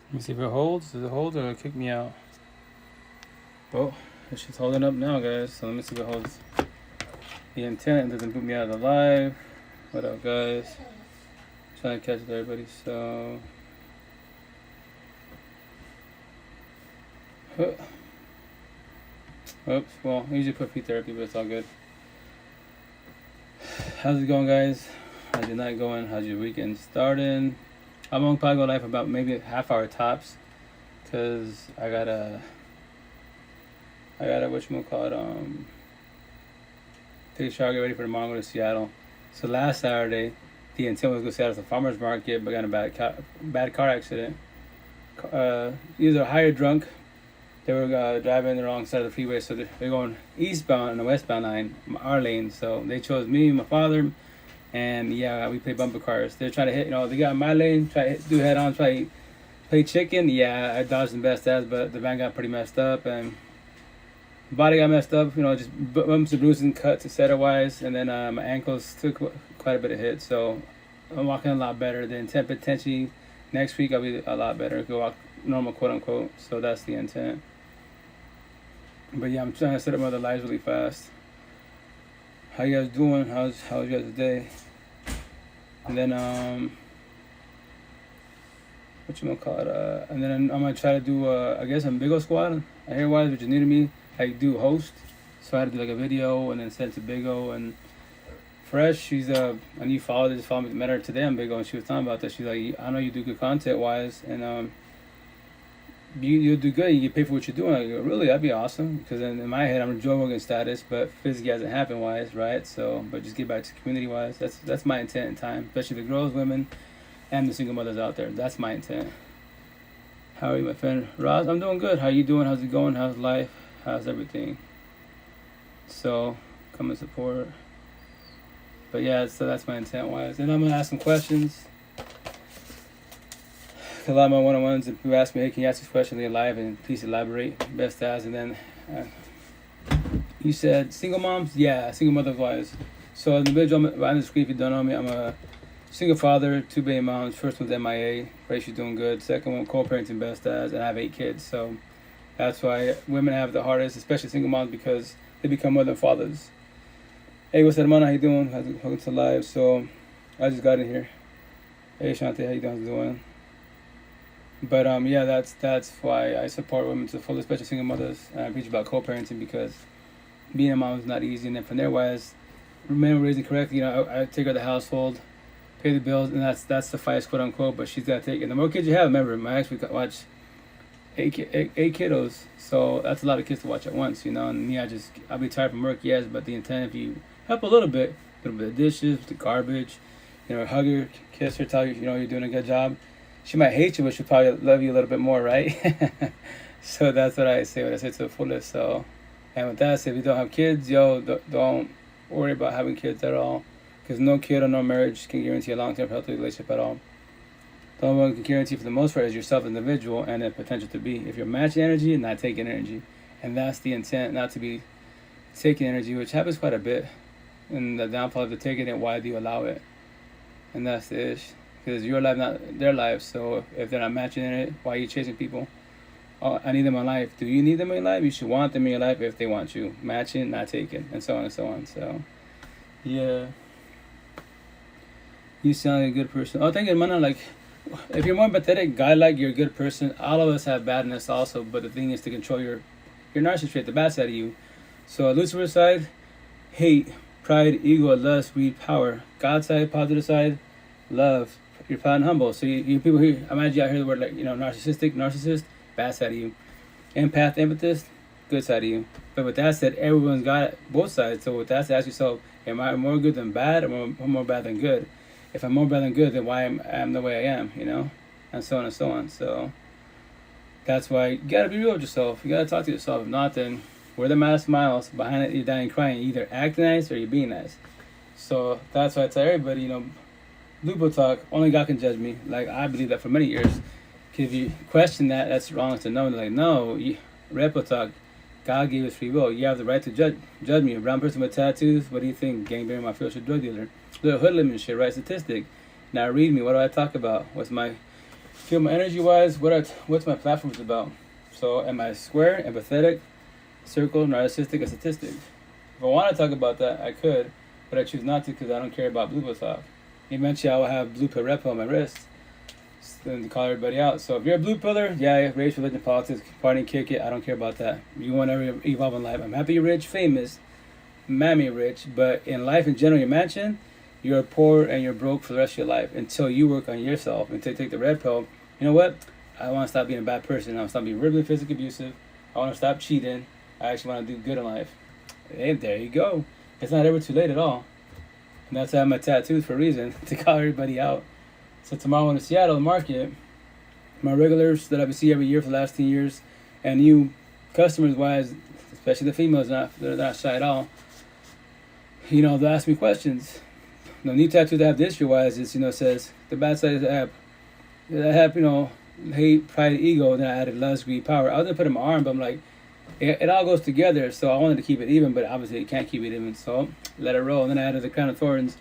Let me see if it holds. Does it hold or it'll kick me out? Oh, it's just holding up now, guys. So let me see if it holds. The intent doesn't put me out of the live. What up, guys? Trying to catch it, everybody. So, oops. Well, I usually put feet therapy, but it's all good. How's it going, guys? How's your night going? How's your weekend starting? I'm gonna probably go live for about maybe a half hour tops, cause I gotta whatchamacallit, take a shower, get ready for tomorrow, go to Seattle. So last Saturday, the intent was to go to Seattle to the farmer's market, but got in a bad car accident. Either high or drunk. They were driving the wrong side of the freeway, so they're going eastbound on the westbound line, our lane. So they chose me, my father, and yeah, we play bumper cars. They're trying to hit, they got my lane, try to do head on, try to play chicken. Yeah, I dodged the best as, but the van got pretty messed up, and the body got messed up, just bumps and bruises and cuts, etc. wise, and then my ankles took quite a bit of hit, so I'm walking a lot better. The intent potentially next week I'll be a lot better, go walk normal, quote unquote. So that's the intent. But yeah, I'm trying to set up my other lives really fast. How you guys doing? How's your guys' day? And then and then I'm gonna try to do I guess a Bigo squad. I hear wise, which is new to me. I do host, so I had to do like a video and then send it to Bigo. And Fresh, she's a new follower. Just followed me, met her today on Bigo, and she was talking about that. She's like, I know you do good content wise, and you'll do good. You get paid for what you're doing. I go, really? That'd be awesome. Because in my head, I'm a Joe Rogan status, but physically hasn't happened wise, right? So, but just get back to community wise. That's my intent in time, especially the girls, women, and the single mothers out there. That's my intent. How are you, my friend? Roz, I'm doing good. How you doing? How's it going? How's life? How's everything? So, come and support. But yeah, so that's my intent wise. And I'm going to ask some questions. A lot of my one-on-ones, and people ask me, hey, can you ask this question live and please elaborate, best as. And then you said single moms? Yeah, single mothers wise. So as an individual, on the screen, if you don't know me, I'm a single father, 2 baby moms. First one's MIA, right? She's doing good. Second one, co-parenting best as, and I have 8 kids. So that's why women have the hardest, especially single moms, because they become more than fathers. Hey, what's up, man? How you doing? Welcome to live. So I just got in here. Hey, Shante, how you doing? How's it going? But yeah, that's why I support women to the full, especially single mothers. I preach about co-parenting because being a mom is not easy. And then from there wise, men raising correctly, I take care of the household, pay the bills, and that's the fight, quote unquote. But she's got to take it. The more kids you have, remember, my ex, we watch eight kiddos, so that's a lot of kids to watch at once, And me, I'll be tired from work, yes, but the intent, if you help a little bit of dishes, the garbage, hug her, kiss her, tell her, you're doing a good job. She might hate you, but she'll probably love you a little bit more, right? So that's what I say when I say to the fullest. So, and with that said, if you don't have kids, don't worry about having kids at all, because no kid or no marriage can guarantee a long-term healthy relationship at all. The only one can guarantee for the most part is yourself as an individual and the potential to be. If you're matching energy and not taking energy, and that's the intent, not to be taking energy, which happens quite a bit. And the downfall of the taking it, why do you allow it? And that's the issue. Because your life, not their life. So if they're not matching in it, why are you chasing people? Oh, I need them in my life. Do you need them in your life? You should want them in your life if they want you. Matching, not taking, and so on and so on. So, yeah. You sound like a good person. Oh, thank you, man. Like, if you're more empathetic, guy-like, you're a good person. All of us have badness also, but the thing is to control your narcissist trait, the bad side of you. So, Lucifer side, hate, pride, ego, lust, greed, power. God side, positive side, love. You're proud and humble. So you people here, imagine you out here the word like, narcissist, bad side of you. Empath, empathist, good side of you. But with that said, everyone's got both sides. So with that said, ask yourself, am I more good than bad or more bad than good? If I'm more bad than good, then why am the way I am, And so on and so on. So that's why you gotta be real with yourself. You gotta talk to yourself. If not, then wear the mask, smiles. Behind it, you're dying crying. You either act nice or you're being nice. So that's why I tell everybody, Lupo talk, only God can judge me. Like, I believe that for many years. Because if you question that, that's wrong to know. Like, no, Repo talk, God gave us free will. You have the right to judge me. A brown person with tattoos, what do you think? Gangbanger, mafioso, drug dealer. Little hoodlum and shit, right? Statistic. Now read me, what do I talk about? What's my Feel my energy wise, what's my platforms about? So am I square, empathetic, circle, narcissistic, a statistic? If I want to talk about that, I could, but I choose not to because I don't care about blue pill talk. Eventually, I will have blue pill, red pill on my wrist to call everybody out. So if you're a blue pillar, yeah, race, religion, politics, party, kick it. I don't care about that. You want to evolve in life. I'm happy you're rich, famous, mammy rich, but in life in general, your mansion, you're poor and you're broke for the rest of your life until you work on yourself, until you take the red pill. You know what? I want to stop being a bad person. I want to stop being verbally, physically abusive. I want to stop cheating. I actually want to do good in life. And there you go. It's not ever too late at all. And that's why I have my tattoos for a reason, to call everybody out. So tomorrow in the Seattle market, my regulars that I've been seeing every year for the last 10 years, and you customers wise, especially the females, they're not shy at all. You know, they'll ask me questions. The new tattoo that I have this year wise is, says the bad side of the app. I have, hate, pride, ego, and then I added lust, greed, power. I was gonna put it in my arm, but I'm like, it all goes together. So I wanted to keep it even, but obviously it can't keep it even. So let it roll. And then I added the crown of thorns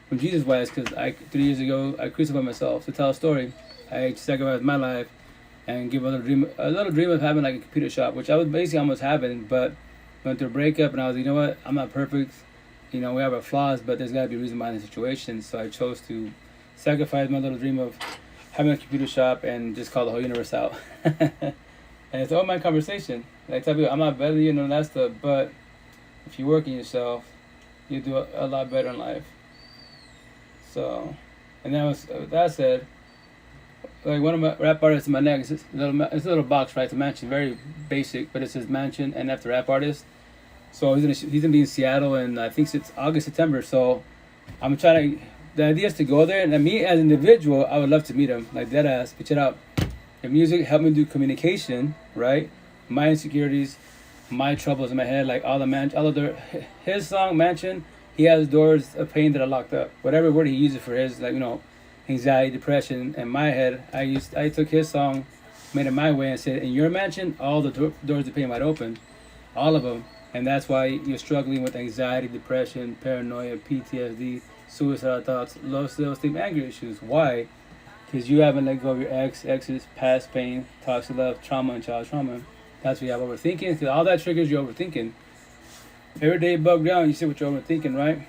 from Jesus wise, because 3 years ago I crucified myself to tell a story. I sacrificed my life and give a little dream of having like a computer shop, which I was basically almost having, but went through a breakup, and I was like, you know what? I'm not perfect. We have our flaws, but there's got to be a reason behind the situation. So I chose to sacrifice my little dream of having a computer shop and just call the whole universe out. And it's all my conversation. Like I tell people, I'm not better than you, none of that stuff, but if you work on yourself, you do a lot better in life. So, and then with that said, like one of my rap artists in my neck, it's a little box, right? It's a mansion, very basic, but it says mansion and after rap artist. So he's gonna be in Seattle, and I think it's August, September. So I'm trying to. The idea is to go there, and me as an individual, I would love to meet him, like dead ass. But check it out. The music helped me do communication, right? My insecurities, my troubles in my head, like his song Mansion. He has doors of pain that are locked up. Whatever word he uses for his, anxiety, depression. In my head, I took his song, made it my way, and said, in your mansion, all the doors of pain might open, all of them. And that's why you're struggling with anxiety, depression, paranoia, PTSD, suicidal thoughts, low self-esteem, anger issues. Why? Because you haven't let go of your exes, past pain, toxic love, trauma, and child trauma. That's why you have overthinking, because all that triggers your overthinking. Every day above ground, you sit with your overthinking, right?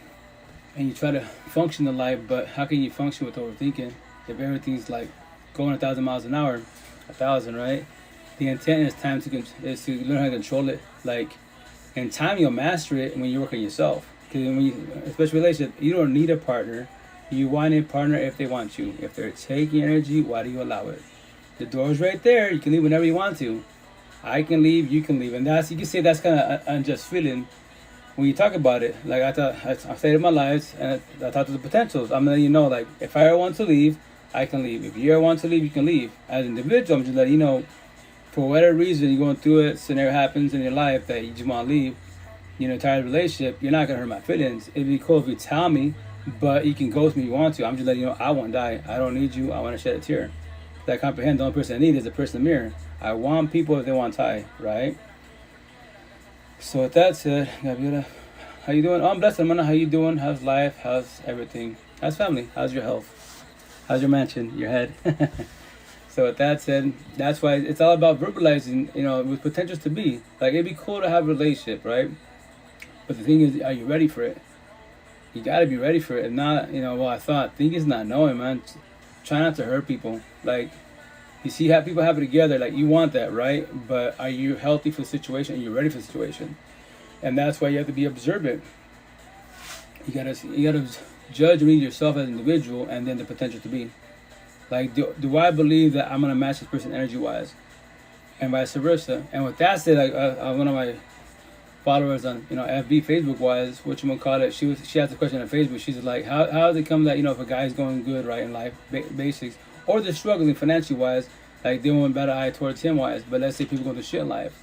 And you try to function in life, but how can you function with overthinking if everything's like going 1,000 miles an hour? 1,000, right? The intent is to learn how to control it. Like, in time, you'll master it when you work on yourself. Because especially relationship, you don't need a partner. You want a partner if they want you. If they're taking energy, why do you allow it? The door's right there. You can leave whenever you want to. I can leave, you can leave. And you can say that's kind of an unjust feeling when you talk about it. Like I stated my lives, and I thought of the potentials. I'm letting you know, like, if I ever want to leave, I can leave. If you ever want to leave, you can leave. As an individual, I'm just letting you know, for whatever reason you're going through it, scenario happens in your life that you just want to leave, tired of the relationship, you're not going to hurt my feelings. It'd be cool if you tell me, but you can ghost me if you want to. I'm just letting you know, I won't die. I don't need you. I want to shed a tear. I comprehend the only person I need is the person in the mirror. I want people if they want tie, right? So with that said, Gabriela, how you doing? Oh, I'm blessed, hermana. How you doing? How's life? How's everything? How's family? How's your health? How's your mansion? Your head? So with that said, that's why it's all about verbalizing, with potentials to be. Like, it'd be cool to have a relationship, right? But the thing is, are you ready for it? You gotta be ready for it. If not, think is not knowing, man. Try not to hurt people. Like, you see how people have it together, like, you want that, right? But are you healthy for the situation? Are you ready for the situation? And that's why you have to be observant. You gotta judge and read yourself as an individual, and then the potential to be. Like, do I believe that I'm gonna match this person energy-wise, and vice versa? And with that said, one of my followers on FB, Facebook-wise, whatchamacallit, she asked a question on Facebook. She's like, how does it come that if a guy's going good right in life, basics, or they're struggling financially-wise, like they want a better eye towards him-wise, but let's say people go through shit in life,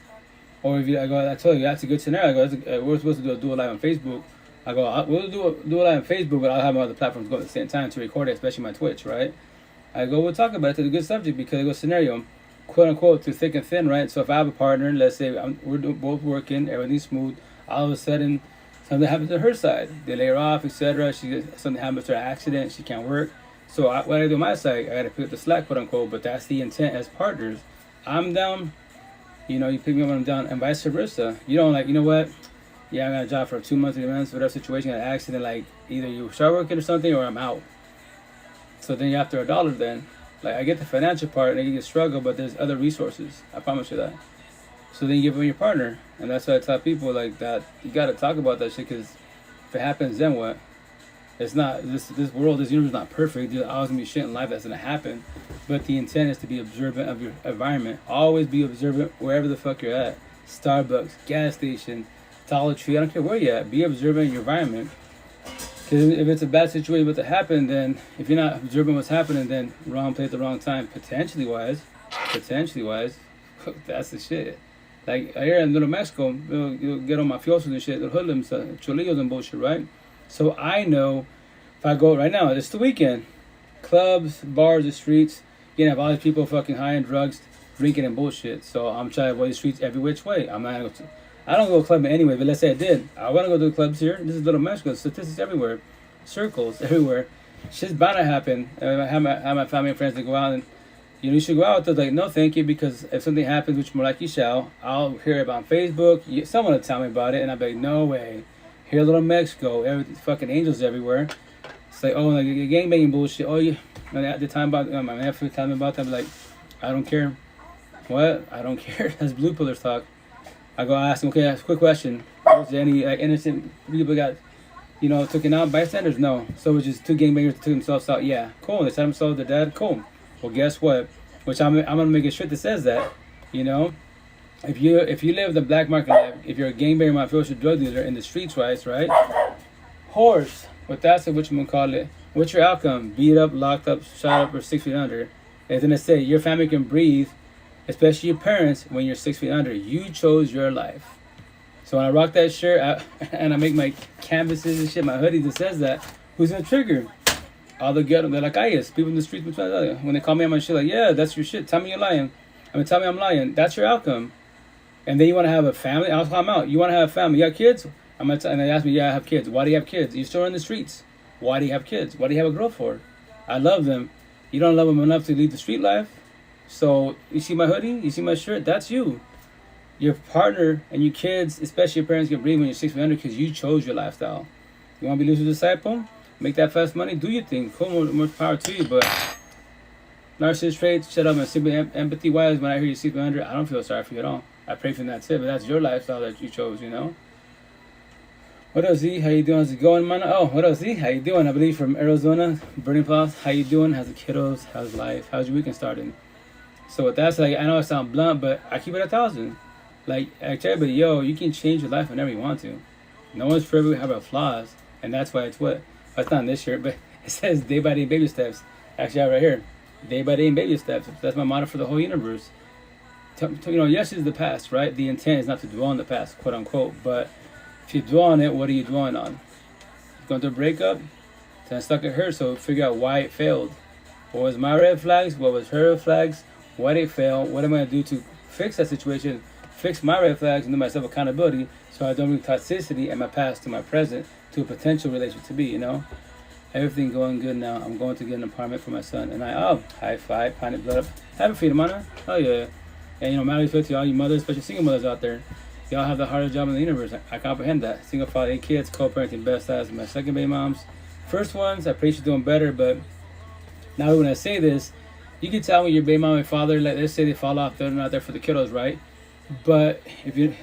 or if I told you that's a good scenario. I go, we're supposed to do a live on Facebook. I go, we'll do a live on Facebook, but I'll have my other platforms go at the same time to record it, especially my Twitch, right? I go, we'll talk about it. It's a good subject because it goes scenario, quote unquote, through thick and thin, right? So if I have a partner, let's say we're both working, everything's smooth, all of a sudden something happens to her side. They lay her off, etc. Something happens to her accident, she can't work. So what I do on my side, I got to pick up the slack, quote unquote. But that's the intent as partners. I'm down, you know, you pick me up when I'm down, and vice versa. You don't like, you know what? Yeah, I got a job for 2 months, 3 months, whatever situation, got an accident, like either you start working or something, or I'm out. So then you're after $1 then. Like, I get the financial part and you can struggle, but there's other resources. I promise you that. So then you give them your partner. And that's why I tell people like that, you got to talk about that shit, because if it happens, then what? It's not, this world, this universe is not perfect. There's always going to be shit in life that's going to happen. But the intent is to be observant of your environment. Always be observant wherever the fuck you're at. Starbucks, gas station, Dollar Tree, I don't care where you're at. Be observant of your environment. Because if it's a bad situation about to happen, then if you're not observing what's happening, then wrong place at the wrong time, potentially wise, that's the shit. Like here in Little Mexico, you'll get on mafiosos and shit, the hoodlums, cholillos and bullshit, right? So I know if I go right now, it's the weekend, clubs, bars, the streets, you can have all these people fucking high on drugs, drinking and bullshit. So I'm trying to avoid the streets every which way. I don't go to clubbing anyway, but let's say I did. I want to go to the clubs here. This is Little Mexico. Statistics everywhere. Circles everywhere. Shit's bound to happen. I have my family and friends that go out and, you know, you should go out. They're like, no, thank you, because if something happens, which more like you shall, I'll hear about it on Facebook. Someone will tell me about it, and I'll be like, no way. Here, Little Mexico. Fucking angels everywhere. It's like, oh, like gangbanging bullshit. Oh, yeah. At the time about my nephew telling me about that, I'm like, I don't care. What? I don't care. That's blue pillars talk. I go ask him, okay, quick question. Was there any like innocent people got, you know, taken out, bystanders? No. So it was just 2 gangbangers that took themselves out. Yeah, cool. They set themselves, their dad. Cool. Well, guess what? Which I'm gonna make a shirt that says that, you know, if you live the black market life, if you're a gangbanger, mafioso, drug dealer in the streets, right? Horse. But that's what you gonna call it. What's your outcome? Beat up, locked up, shot up, or 6 feet under? And then they say your family can breathe, especially your parents, when you're 6 feet under. You chose your life. So when I rock that shirt and I make my canvases and shit, my hoodie that says that, who's gonna trigger? All the ghetto, they're like, people in the streets, when they call me on my shit, like, yeah, that's your shit. Tell me you're lying. Tell me I'm lying. That's your outcome. And then you want to have a family? I'll call them out. You want to have a family? You have kids? And they ask me, yeah, I have kids. Why do you have kids? You're still in the streets. Why do you have kids? What do you have a girl for? I love them. You don't love them enough to lead the street life. So you see my hoodie? You see my shirt? That's you. Your partner and your kids, especially your parents, can breathe when you're 6 feet under because you chose your lifestyle. You want to be Lucifer's disciple? Make that fast money? Do your thing. Cool, more power to you. But narcissist traits, shut up and simply empathy wise. When I hear you 6 feet under, I don't feel sorry for you at all. I pray for that too, but that's your lifestyle that you chose, you know. What up, Z? How you doing? How's it going, man? Oh, what up, Z? How you doing? I believe from Arizona, Burning Plows. How you doing? How's the kiddos? How's life? How's your weekend starting? So with that, like, I know I sound blunt, but I keep it 1,000. Like, I tell everybody, yo, you can change your life whenever you want to. No one's perfect, we have our flaws, and that's why it's what? It's not in this shirt, but it says day by day baby steps. Actually, I have it right here. Day by day baby steps. That's my motto for the whole universe. You know, yes, it's the past, right? The intent is not to dwell on the past, quote unquote. But if you dwell on it, what are you dwelling on? You're going through a breakup, then stuck at her, so figure out why it failed. What was my red flags? What was her red flags? Why did it fail? What am I going to do to fix that situation? Fix my red flags and do myself accountability so I don't bring toxicity and my past to my present to a potential relationship to be, you know? Everything going good now. I'm going to get an apartment for my son. And high five, pint of blood up. Have a freedom, man. Oh, yeah. And, you know, my respect to all you mothers, especially single mothers out there. Y'all have the hardest job in the universe. I comprehend that. Single father, 8 kids, co-parenting, best as my second baby moms. First ones, I pray she's doing better, but now when I say this, you can tell when your baby mom and father, like, let's say they fall off, they're not there for the kiddos, right? But maybe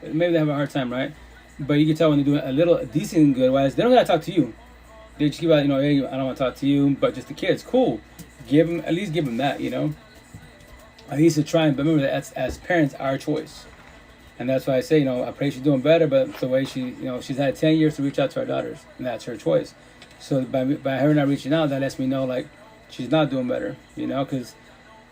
they have a hard time, right? But you can tell when they're doing a little decent and good wise, they don't gotta talk to you. They just keep out, you know, hey, I don't want to talk to you, but just the kids, cool. At least give them that, you know. At least to try and, but remember that as parents, our choice. And that's why I say, you know, I pray she's doing better, but the way she, you know, she's had 10 years to reach out to our daughters, and that's her choice. So by her not reaching out, that lets me know, like, she's not doing better, you know, because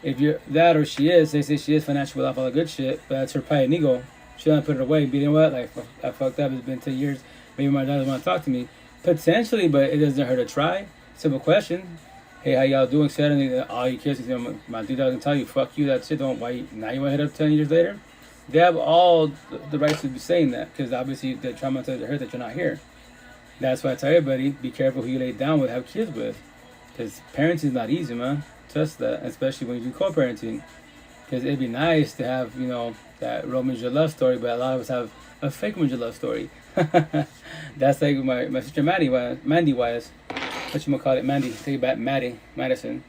if you're that or she is, they say she is financially well off, all the good shit, but that's her pride and ego. She doesn't put it away. But you know what? Like, I fucked up. It's been 10 years. Maybe my daughters want to talk to me. Potentially, but it doesn't hurt to try. Simple question. Hey, how y'all doing? Suddenly, all your kids, you know, my dude doesn't tell you, fuck you, that's it. Now you want to hit up 10 years later? They have all the rights to be saying that because obviously they're traumatized to hurt that you're not here. That's why I tell everybody, be careful who you lay down with, have kids with. Because parenting is not easy, man. Trust that, especially when you do co-parenting. Because it'd be nice to have, you know, that Romeo and Juliet love story, but a lot of us have a fake Romeo and Juliet love story. That's like my sister Mandy Wise. What you call it, Mandy? Take it back, Maddie Madison.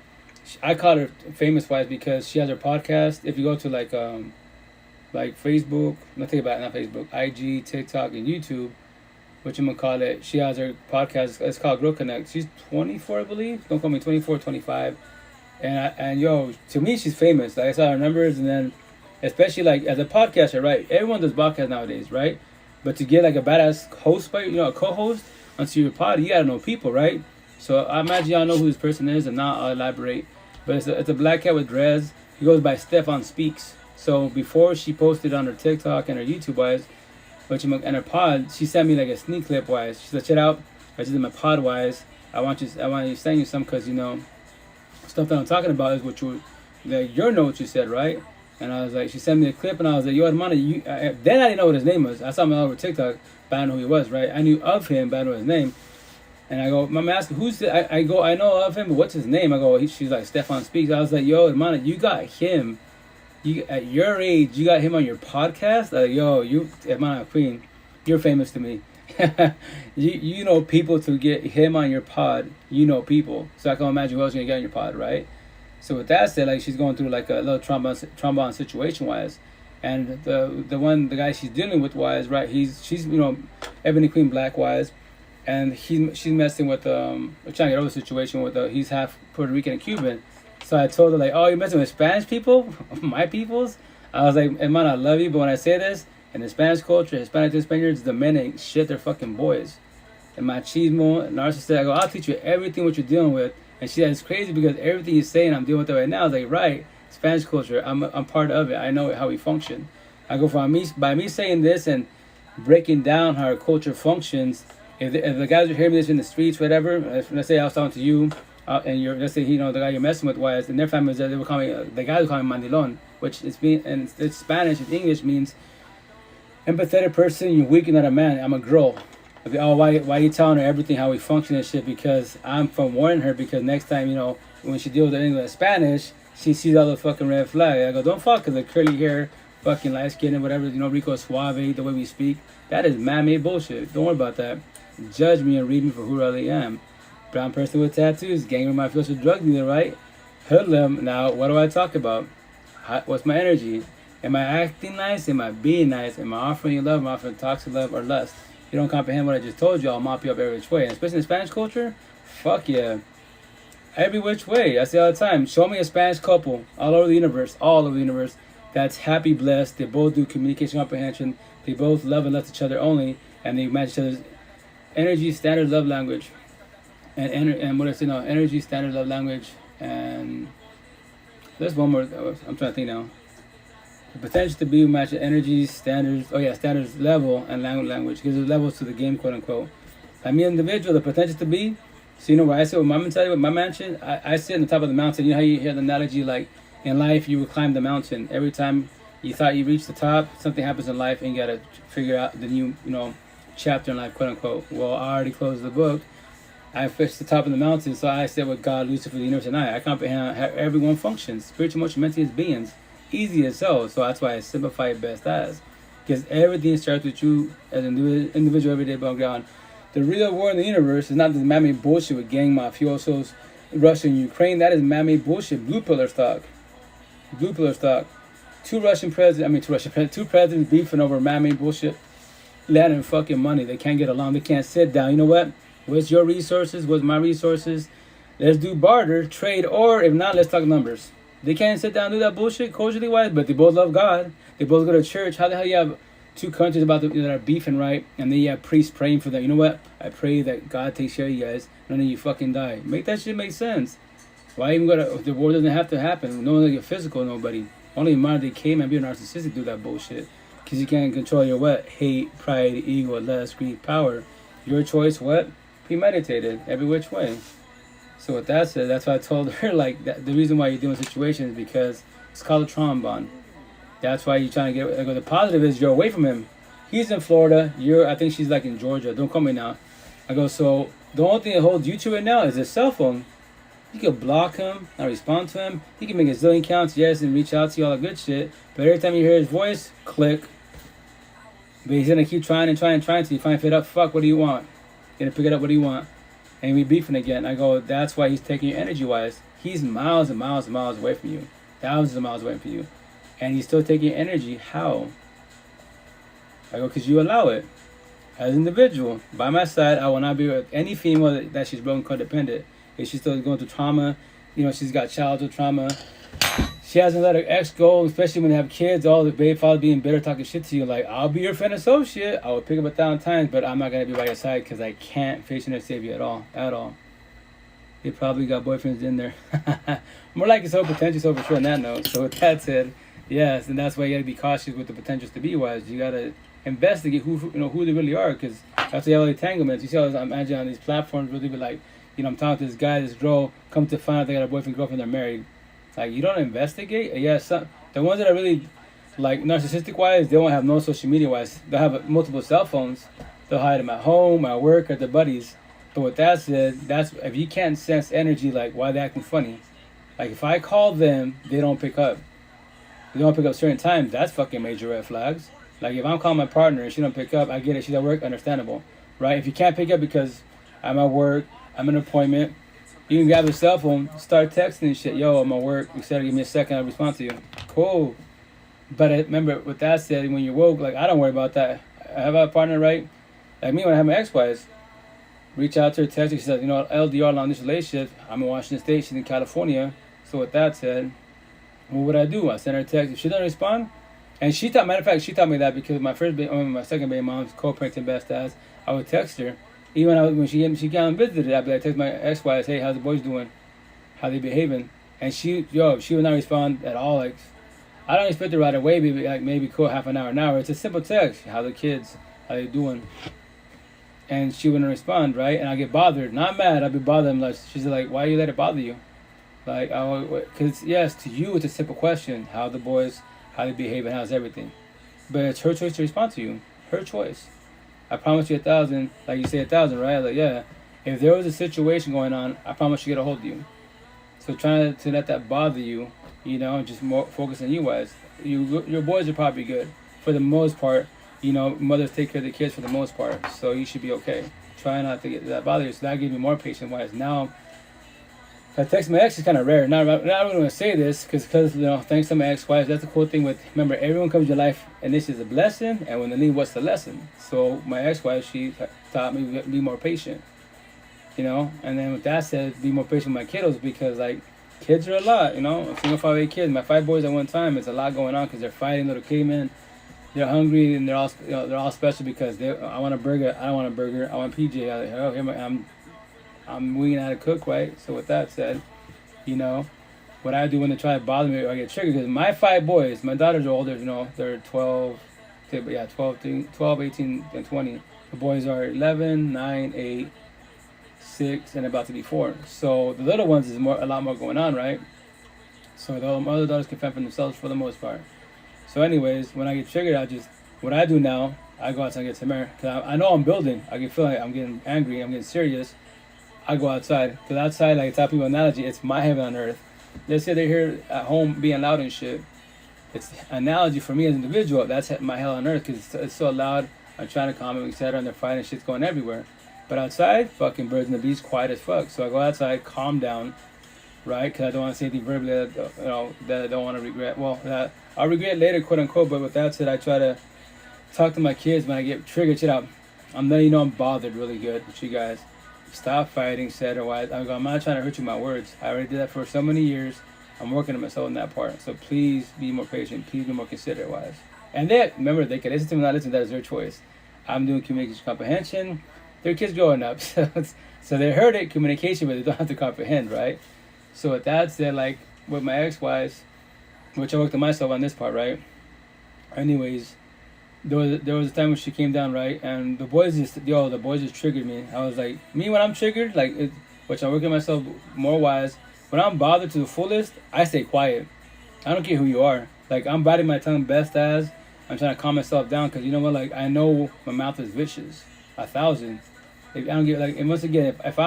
I call her famous wise because she has her podcast. If you go to like Facebook, not take it back, not Facebook, IG, TikTok, and YouTube, what you call it? She has her podcast. It's called Grow Connect. She's 24, I believe. Don't call me 24, 25. And yo, to me, she's famous. Like I saw her numbers, and then especially like as a podcaster, right? Everyone does podcasts nowadays, right? But to get like a badass host, you know, a co-host onto your pod, you gotta know people, right? So I imagine y'all know who this person is, and now I'll elaborate. But it's a black cat with dreads. He goes by Stefan Speaks. So before she posted on her TikTok and her YouTube wise, and her pod, she sent me like a sneak clip wise. She said, "Check out, I just did my pod wise. I want you to send you some because you know stuff that I'm talking about is what your notes you said, right?" And I was like, she sent me a clip, and I was like, "Yo, Armando, then I didn't know what his name was. I saw him all over TikTok, but I didn't know who he was, right? I knew of him, but I didn't know his name." And I go, Mom asked, who's the, I go, I know of him, but what's his name? I go, she's like, Stefan Speaks. I was like, yo, Armando, you got him. At your age, you got him on your podcast? Like, yo, you, Armando Queen, you're famous to me. you know people to get him on your pod. You know people. So I can imagine who else you're going to get on your pod, right? So with that said, like, she's going through like a little trombone situation-wise. And the guy she's dealing with wise, right, she's, you know, Ebony Queen Black-wise. And she's messing with trying to get over the situation with he's half Puerto Rican and Cuban. So I told her like, oh, you're messing with Spanish people, my peoples. I was like, hey, man, I love you, but when I say this, in the Spanish culture, Hispanic to Spaniards, the men ain't shit, they're fucking boys. And machismo, narcissist, I go, I'll teach you everything what you're dealing with. And she said, it's crazy because everything you're saying, I'm dealing with it right now. I was like, right, Spanish culture, I'm part of it. I know how we function. I go, by me saying this and breaking down how our culture functions. If the guys are hearing this in the streets, whatever, let's say I was talking to you, and let's say you know the guy you're messing with, wise, and their families, they would call me the guy would call me mandilon, which it's Spanish, it's English means empathetic person. You're weak, you're not a man. I'm a girl. Oh, why you telling her everything how we function and shit? Because I'm from warning her because next time you know when she deals with English and Spanish, she sees all the fucking red flag. I go, don't fuck, cause the curly hair, fucking light skin and whatever, you know, Rico Suave, the way we speak, that is man-made bullshit. Don't worry about that. Judge me and read me for who I really am. Brown person with tattoos, gang with my official drug dealer, right? Hoodlum. Now, what do I talk about? What's my energy? Am I acting nice? Am I being nice? Am I offering you love? Am I offering toxic love or lust? You don't comprehend what I just told you, I'll mop you up every which way. And especially in Spanish culture, fuck yeah. Every which way. I say all the time, show me a Spanish couple all over the universe, that's happy, blessed. They both do communication comprehension. They both love and love each other only, and they match each other's energy, standard, love language, and what I say now, energy, standard, love language, and there's one more. I'm trying to think now. The potential to be match energy, standards. Oh yeah, standards, level, and language. Because there's levels to the game, quote unquote. I mean, individual, the potential to be. So you know where I sit with my mentality, with my mansion. I sit on the top of the mountain. You know how you hear the analogy like in life you would climb the mountain. Every time you thought you reached the top, something happens in life and you gotta figure out the new, you know, chapter in life, quote unquote. Well, I already closed the book. I fished the top of the mountain, so I said with God, Lucifer, the universe, and I comprehend how everyone functions, spiritual, emotional, mentally as beings. Easy as so that's why I simplify it best as. Because everything starts with you as an individual everyday background. The real war in the universe is not this man-made bullshit with gang mafiosos, Russia and Ukraine. That is man-made bullshit. Blue pillar stock. Two presidents beefing over man-made bullshit. Land and fucking money. They can't get along. They can't sit down. You know what? What's your resources? What's my resources? Let's do barter, trade, or if not, let's talk numbers. They can't sit down and do that bullshit culturally wise, but they both love God. They both go to church. How the hell you have two countries that are beefing, right? And then you have priests praying for them. You know what? I pray that God takes care of you guys. None of you fucking die. Make that shit make sense. Why even go to the war? Doesn't have to happen. No one will get physical. Nobody. Only modern day caveman be a narcissistic do that bullshit. Because you can't control your what? Hate, pride, ego, lust, greed, power. Your choice, what? Premeditated, every which way. So with that said, that's why I told her, like, that the reason why you're doing situations is because it's called a trombone. That's why you're trying to get, like, the positive is you're away from him. He's in Florida. I think she's, like, in Georgia. Don't call me now. I go, so the only thing that holds you to it now is his cell phone. You can block him, not respond to him. He can make a zillion counts, yes, and reach out to you, all the good shit. But every time you hear his voice, click. But he's gonna keep trying and trying and trying till you finally fed up. Fuck, what do you want? You're gonna pick it up, what do you want? And we beefing again. I go, that's why he's taking you energy-wise. He's miles and miles and miles away from you. Thousands of miles away from you. And he's still taking your energy. How? I go, because you allow it. As an individual, by my side, I will not be with any female that she's broken codependent. If she's still going through trauma, you know, she's got childhood trauma. She hasn't let her ex go, especially when they have kids, all the baby fathers being bitter, talking shit to you. Like, I'll be your friend associate. I will pick up 1,000 times, but I'm not going to be by your side because I can't face you and save you at all. At all. They probably got boyfriends in there. More like it's so potential, so for sure on that note. So with that said, yes, and that's why you got to be cautious with the potentials to be wise. You got to investigate who they really are, because that's the all entanglements. You see all this, I imagine on these platforms, really be like, you know, I'm talking to this guy, this girl, come to find out they got a boyfriend, girlfriend, they're married. Like, you don't investigate? Yeah, the ones that are really, like, narcissistic-wise, they won't have no social media-wise. They'll have multiple cell phones. They'll hide them at home, at work, at their buddies. But with that said, that's if you can't sense energy, like, why they acting funny? Like, if I call them, they don't pick up. They don't pick up certain times. That's fucking major red flags. Like, if I'm calling my partner and she don't pick up, I get it. She's at work, understandable, right? If you can't pick up because I'm at work, I'm in an appointment, you can grab your cell phone, start texting and shit. Yo, I'm at work. You said give me a second, I'll respond to you. Cool. But remember, with that said, when you're woke, like, I don't worry about that. I have a partner, right? Like me, when I have my ex-wives, reach out to her, text her. She says, you know, LDR, long distance relationship. I'm in Washington State. She's in California. So with that said, what would I do? I send her a text. If she doesn't respond, and she thought, matter of fact, she taught me that because my second baby mom's co-parenting best as, I would text her. Even when she came and visited, I'd be like, text my ex-wife, hey, how's the boys doing? How they behaving? And she would not respond at all. Like, I don't expect her right away, maybe cool, half an hour. It's a simple text. How the kids? How they doing? And she wouldn't respond, right? And I get bothered. Not mad, I'd be bothered. Like, she's like, why you let it bother you? Like, because, yes, to you, it's a simple question. How the boys, how they behave, and how's everything? But it's her choice to respond to you. Her choice. I promise you 1,000, like you say 1,000, right? Like, yeah. If there was a situation going on, I promise you get a hold of you. So trying to let that bother you, you know, just more focus on you guys. Your boys are probably good for the most part. You know, mothers take care of the kids for the most part, so you should be okay. Try not to get that bother you. So that gives me more patience. Wise now, I text my ex is kind of rare. Not really going to say this because you know, thanks to my ex-wife, that's the cool thing with, remember, everyone comes to your life and this is a blessing, and when they leave, what's the lesson? So my ex-wife, she taught me to be more patient, you know. And then with that said, be more patient with my kiddos, because like, kids are a lot, you know. I'm single 5'8" kids. My 5 boys at one time, it's a lot going on because they're fighting little cavemen. They're hungry and they're all special because I want a burger. I don't want a burger. I want PJ. I'm winging how to cook, right? So with that said, you know, what I do when they try to bother me or I get triggered, because my 5 boys, my daughters are older, you know, they're 12, 18, and 20. The boys are 11, 9, 8, 6, and about to be 4. So the little ones is a lot more going on, right? So the other daughters can fend for themselves for the most part. So anyways, when I get triggered, what I do now, I go outside and get some air. Because I know I'm building. I can feel like I'm getting angry, I'm getting serious. I go outside. Because outside, like I tell people analogy, it's my heaven on earth. Let's say they're here at home being loud and shit. It's an analogy for me as an individual. That's my hell on earth because it's so loud. I'm trying to calm them, etc. And they're fighting, shit's going everywhere. But outside, fucking birds and the bees, quiet as fuck. So I go outside, calm down, right? Because I don't want to say anything verbally that I don't want to regret. Well, that I'll regret later, quote unquote. But with that said, I try to talk to my kids when I get triggered. Shit out. I'm letting you know I'm bothered really good with you guys. Stop fighting, said or wise. I'm not trying to hurt you with my words. I already did that for so many years. I'm working on myself in that part. So please be more patient. Please be more considerate, wise. And remember, they can listen to me or not listen. That is their choice. I'm doing communication comprehension. Their kids growing up. So they heard it, communication, but they don't have to comprehend, right? So with that said, like with my ex-wives, which I worked on myself on this part, right? Anyways, there was a time when she came down, right? And the boys just triggered me. I was like, me when I'm triggered, which I'm working on myself more wise, when I'm bothered to the fullest, I stay quiet. I don't care who you are. Like, I'm biting my tongue best as I'm trying to calm myself down, because you know what? Like, I know my mouth is vicious. 1,000. I don't get, like, and once again, if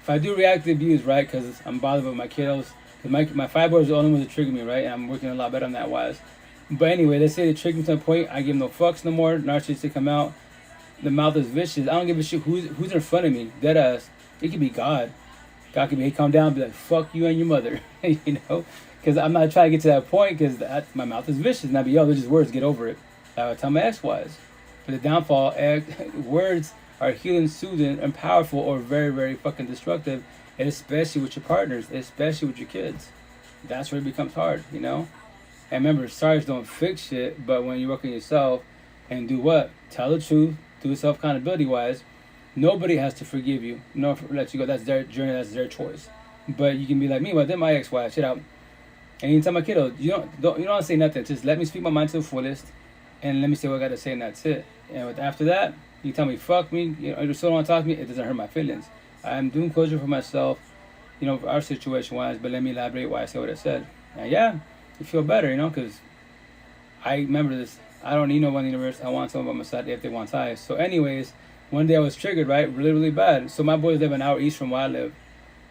if I do reactive abuse, right, because I'm bothered with my kiddos, because my 5 boys are the only ones that trigger me, right, and I'm working a lot better on that wise. But anyway, let's say they trigger me to a point, I give them no fucks no more, narcissistic come out, the mouth is vicious, I don't give a shit who's in front of me, dead ass. It could be God. God could be, hey, calm down, be like, fuck you and your mother, you know, because I'm not trying to get to that point, because my mouth is vicious, and I'd be, yo, they're just words, get over it. I would tell my ex-wives. But the downfall, words are healing, soothing, and powerful, or very, very fucking destructive, and especially with your partners, especially with your kids. That's where it becomes hard, you know? And remember, sorries don't fix shit, but when you work on yourself and do what? Tell the truth, do self-accountability-wise, nobody has to forgive you, nor let you go. That's their journey, that's their choice. But you can be like me, well, they're my ex-wife, shit out. And you can tell my kiddo, you don't want to say nothing, just let me speak my mind to the fullest, and let me say what I got to say, and that's it. And after that, you tell me, fuck me, you know, if you still don't want to talk to me, it doesn't hurt my feelings. I'm doing closure for myself, you know, for our situation-wise, but let me elaborate why I said what I said. And yeah, you feel better, you know, because I remember this. I don't need no one in the universe. I want someone by my side if they want ties. So anyways, one day I was triggered, right, really, really bad. So my boys live an hour east from where I live.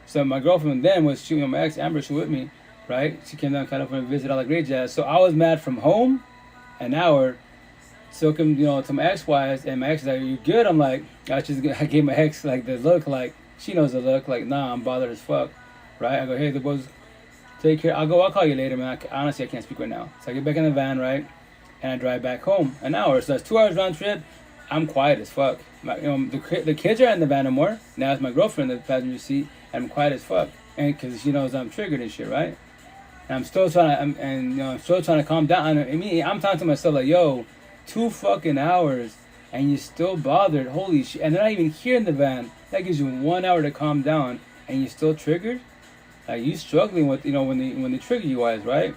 So my girlfriend then was shooting on my ex, Amber, she with me, right? She came down kind of to visit, all that great jazz. So I was mad from home, an hour, took him, you know, to my ex-wives, and my ex is like, are you good? I'm like, I gave my ex, like, the look, like, she knows the look, like, nah, I'm bothered as fuck, right? I go, hey, the boys, take care. I'll call you later, man. Honestly, I can't speak right now. So I get back in the van, right? And I drive back home, an hour. So that's 2 hours round trip. I'm quiet as fuck. You know, the kids are in the van no more. Now it's my girlfriend in the passenger seat, and I'm quiet as fuck. And because she knows I'm triggered and shit, right? And I'm still trying to, I'm still trying to calm down. I mean, I'm talking to myself like, yo, 2 fucking hours, and you're still bothered. Holy shit! And they're not even here in the van. That gives you 1 hour to calm down, and you're still triggered. Like, you struggling with, you know, when they trigger you guys, right?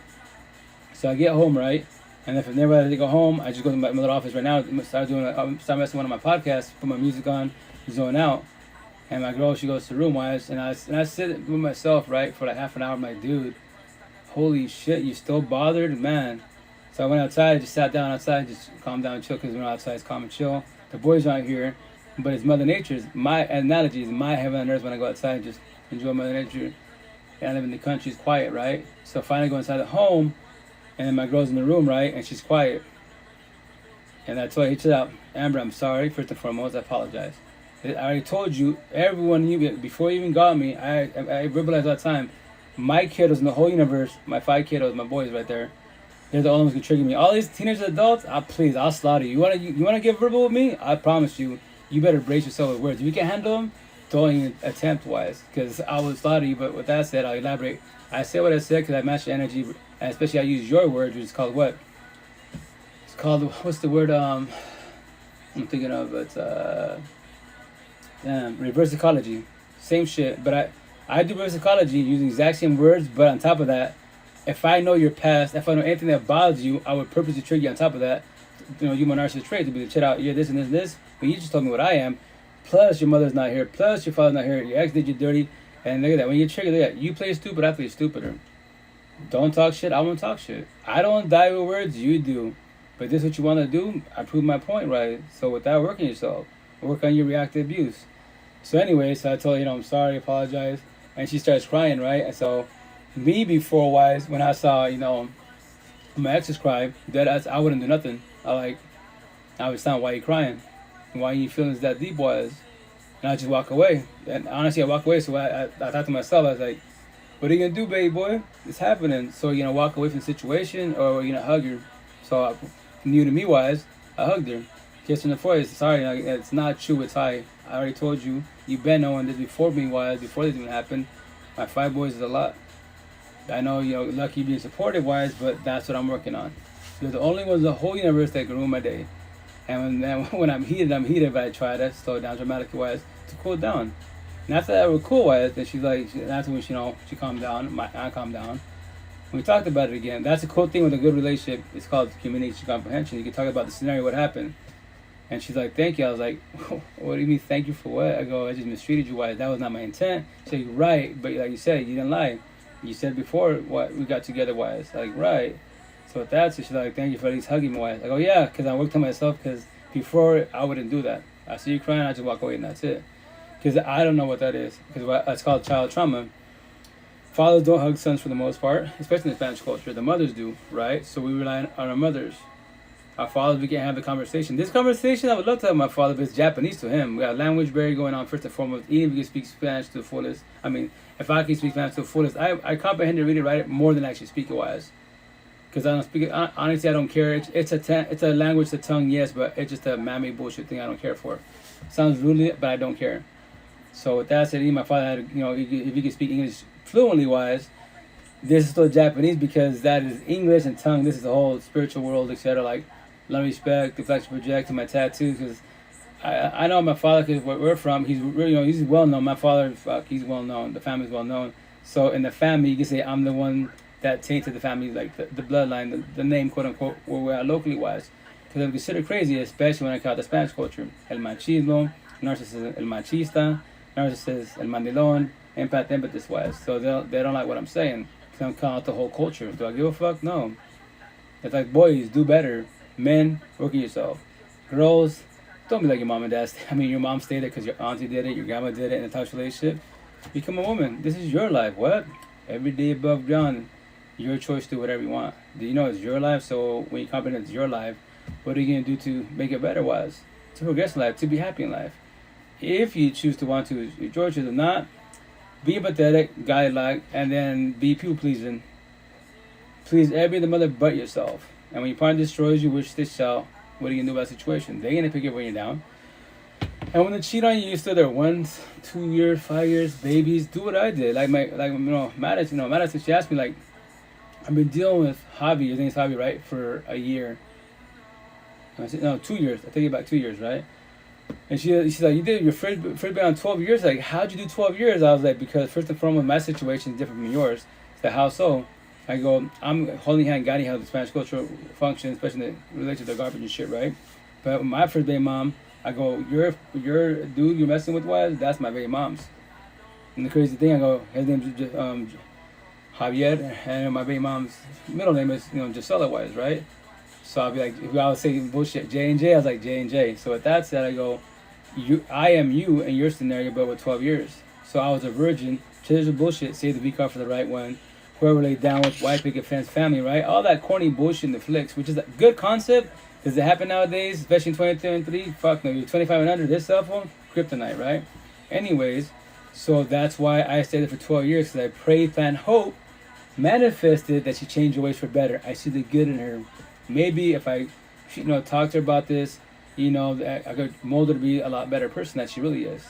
So I get home, right? And if I've never had to go home, I just go to my little office right now, start messing one of my podcasts, put my music on, zone out. And my girl, she goes to room wise, and I sit with myself, right, for like half an hour. I'm like, dude, holy shit, you still bothered, man. So I went outside, just sat down outside, just calm down and chill, because when I'm outside, it's calm and chill. The boys aren't here, but it's Mother Nature's. My analogy is my heaven on earth when I go outside, just enjoy Mother Nature. And I live in the country, it's quiet, right? So finally go inside the home, and then my girl's in the room, right, and she's quiet. And I told her, hey, chill out. Amber, I'm sorry, first and foremost, I apologize. I already told you, everyone knew, before you even got me, I verbalized all the time, my kiddos in the whole universe, my 5 kiddos, my boys right there, they're the only ones who can trigger me. All these teenagers, adults, please, I'll slaughter you. You wanna get verbal with me? I promise you, you better brace yourself with words. If you can't handle them, don't even attempt wise, because I will slaughter you. But with that said, I'll elaborate. I say what I said because I match your energy, and especially I use your words, which is called what? It's called, what's the word I'm thinking of? It's reverse psychology. Same shit, but I do reverse psychology using the exact same words, but on top of that, if I know your past, if I know anything that bothers you, I would purposely trigger you on top of that. You know, you my narcissist trait to be check out, you're this and this and this, but you just told me what I am. Plus your mother's not here, plus your father's not here, your ex did you dirty, and look at that. When you trigger, look at that. You play stupid, I play stupider. Don't talk shit, I won't talk shit. I don't die with words, you do. But this is what you want to do, I proved my point, right? So without working yourself, work on your reactive abuse. So anyway, so I told her, you know, I'm sorry, apologize. And she starts crying, right? And so me before wise, when I saw, you know, my exes cry, I wouldn't do nothing. I would sound, why you crying? Why you feelings that deep was? And I just walk away. And honestly, I walk away. So I thought to myself, I was like, what are you gonna do, baby boy? It's happening. So you're gonna walk away from the situation, or you're gonna hug her. So new to me wise, I hugged her, kissed her in the forehead. Sorry, it's not true. It's I already told you. You've been knowing this before me wise, before this even happened. My 5 boys is a lot. I know, you know, lucky being supportive wise, but that's what I'm working on. They're the only ones in the whole universe that can ruin my day. And when I'm heated, but I try to slow it down dramatically wise to cool down. And after that, we're cool wise. Then she's like, that's when she calmed down. I calmed down. We talked about it again. That's a cool thing with a good relationship. It's called communication comprehension. You can talk about the scenario, what happened. And she's like, thank you. I was like, what do you mean thank you for what? I go, I just mistreated you wise. That was not my intent. She's like, you're right. But like you said, you didn't lie. You said before what we got together wise. Like, right. So with that, so she's like, thank you for at least hugging me wise. I go, yeah, because I worked on myself, because before I wouldn't do that. I see you crying, I just walk away and that's it. because I don't know what that is, because it's called child trauma. Fathers don't hug sons for the most part, especially in Spanish culture. The mothers do, right? So we rely on our mothers. Our fathers, we can't have the conversation. This conversation, I would love to have with my father, but it's Japanese to him. We got a language barrier going on, first and foremost. Even if we can speak Spanish to the fullest. I mean, if I can speak Spanish to the fullest, I comprehend it, read it, write it more than actually speak it wise. Because I don't speak it, honestly, I don't care. It's a language, a tongue, yes, but it's just a mammy bullshit thing I don't care for. Sounds rude, but I don't care. So with that said, even my father had, if he could speak English fluently wise, this is still Japanese because that is English and tongue. This is the whole spiritual world, etc. Like, love, respect, deflection, project, and my tattoos. Because I know my father, because where we're from, he's really, he's well known. My father, he's well known. The family's well known. So in the family, you can say I'm the one that tainted the family, like the bloodline, the name, quote unquote, where we're at locally wise. Because I'm considered crazy, especially when I count the Spanish culture. El machismo, narcissism, el machista, narcissist, el mandilón, empathists wise. So they don't like what I'm saying. Because I'm calling out the whole culture. Do I give a fuck? No. It's like, boys, do better. Men, work on yourself. Girls, don't be like your mom and dad. I mean, your mom stayed there because your auntie did it, your grandma did it in a tough relationship. Become a woman. This is your life. What? Every day above ground, your choice to do whatever you want. Do you know it's your life? So when you comprehend it's your life, what are you going to do to make it better wise? To progress in life, to be happy in life. If you choose to want to, if George chooses not, be empathetic, guide-like, and then be people-pleasing. Please every other mother but yourself. And when your partner destroys you, which they shall, what are you going to do about the situation? They're going to pick it when you're down. And when they cheat on you, you're still there 1, 2 years, 5 years, babies. Do what I did. Madison, she asked me, like, I've been dealing with Javi, his name's Javi, right, for a year. I said, no, 2 years. I take it back 2 years, right? And she's like, you did your first been on 12 years? Like, how'd you do 12 years? I was like, because first and foremost, my situation is different from yours. It's like, how so? I go, I'm holding hand, guiding how the Spanish culture functions, especially related to the garbage and shit, right? But with my first baby mom, I go, your dude you're messing with was, that's my baby mom's. And the crazy thing, I go, his name's Javier, and my baby mom's middle name is, Gisela Wise, right? So I'll be like, if I was saying bullshit, J&J, I was like J&J. So with that said, I go, I am you in your scenario, but with 12 years. So I was a virgin, changed the bullshit, save the V card for the right one. Whoever laid down with white picket fence family, right? All that corny bullshit in the flicks, which is a good concept. Does it happen nowadays, especially in 2023? Fuck no, you're 25 and under, this cell phone, kryptonite, right? Anyways, so that's why I stayed there for 12 years, because I prayed, planned, hope, manifested that she changed her ways for better. I see the good in her. Maybe if I, talk to her about this, I could mold her to be a lot better person than she really is.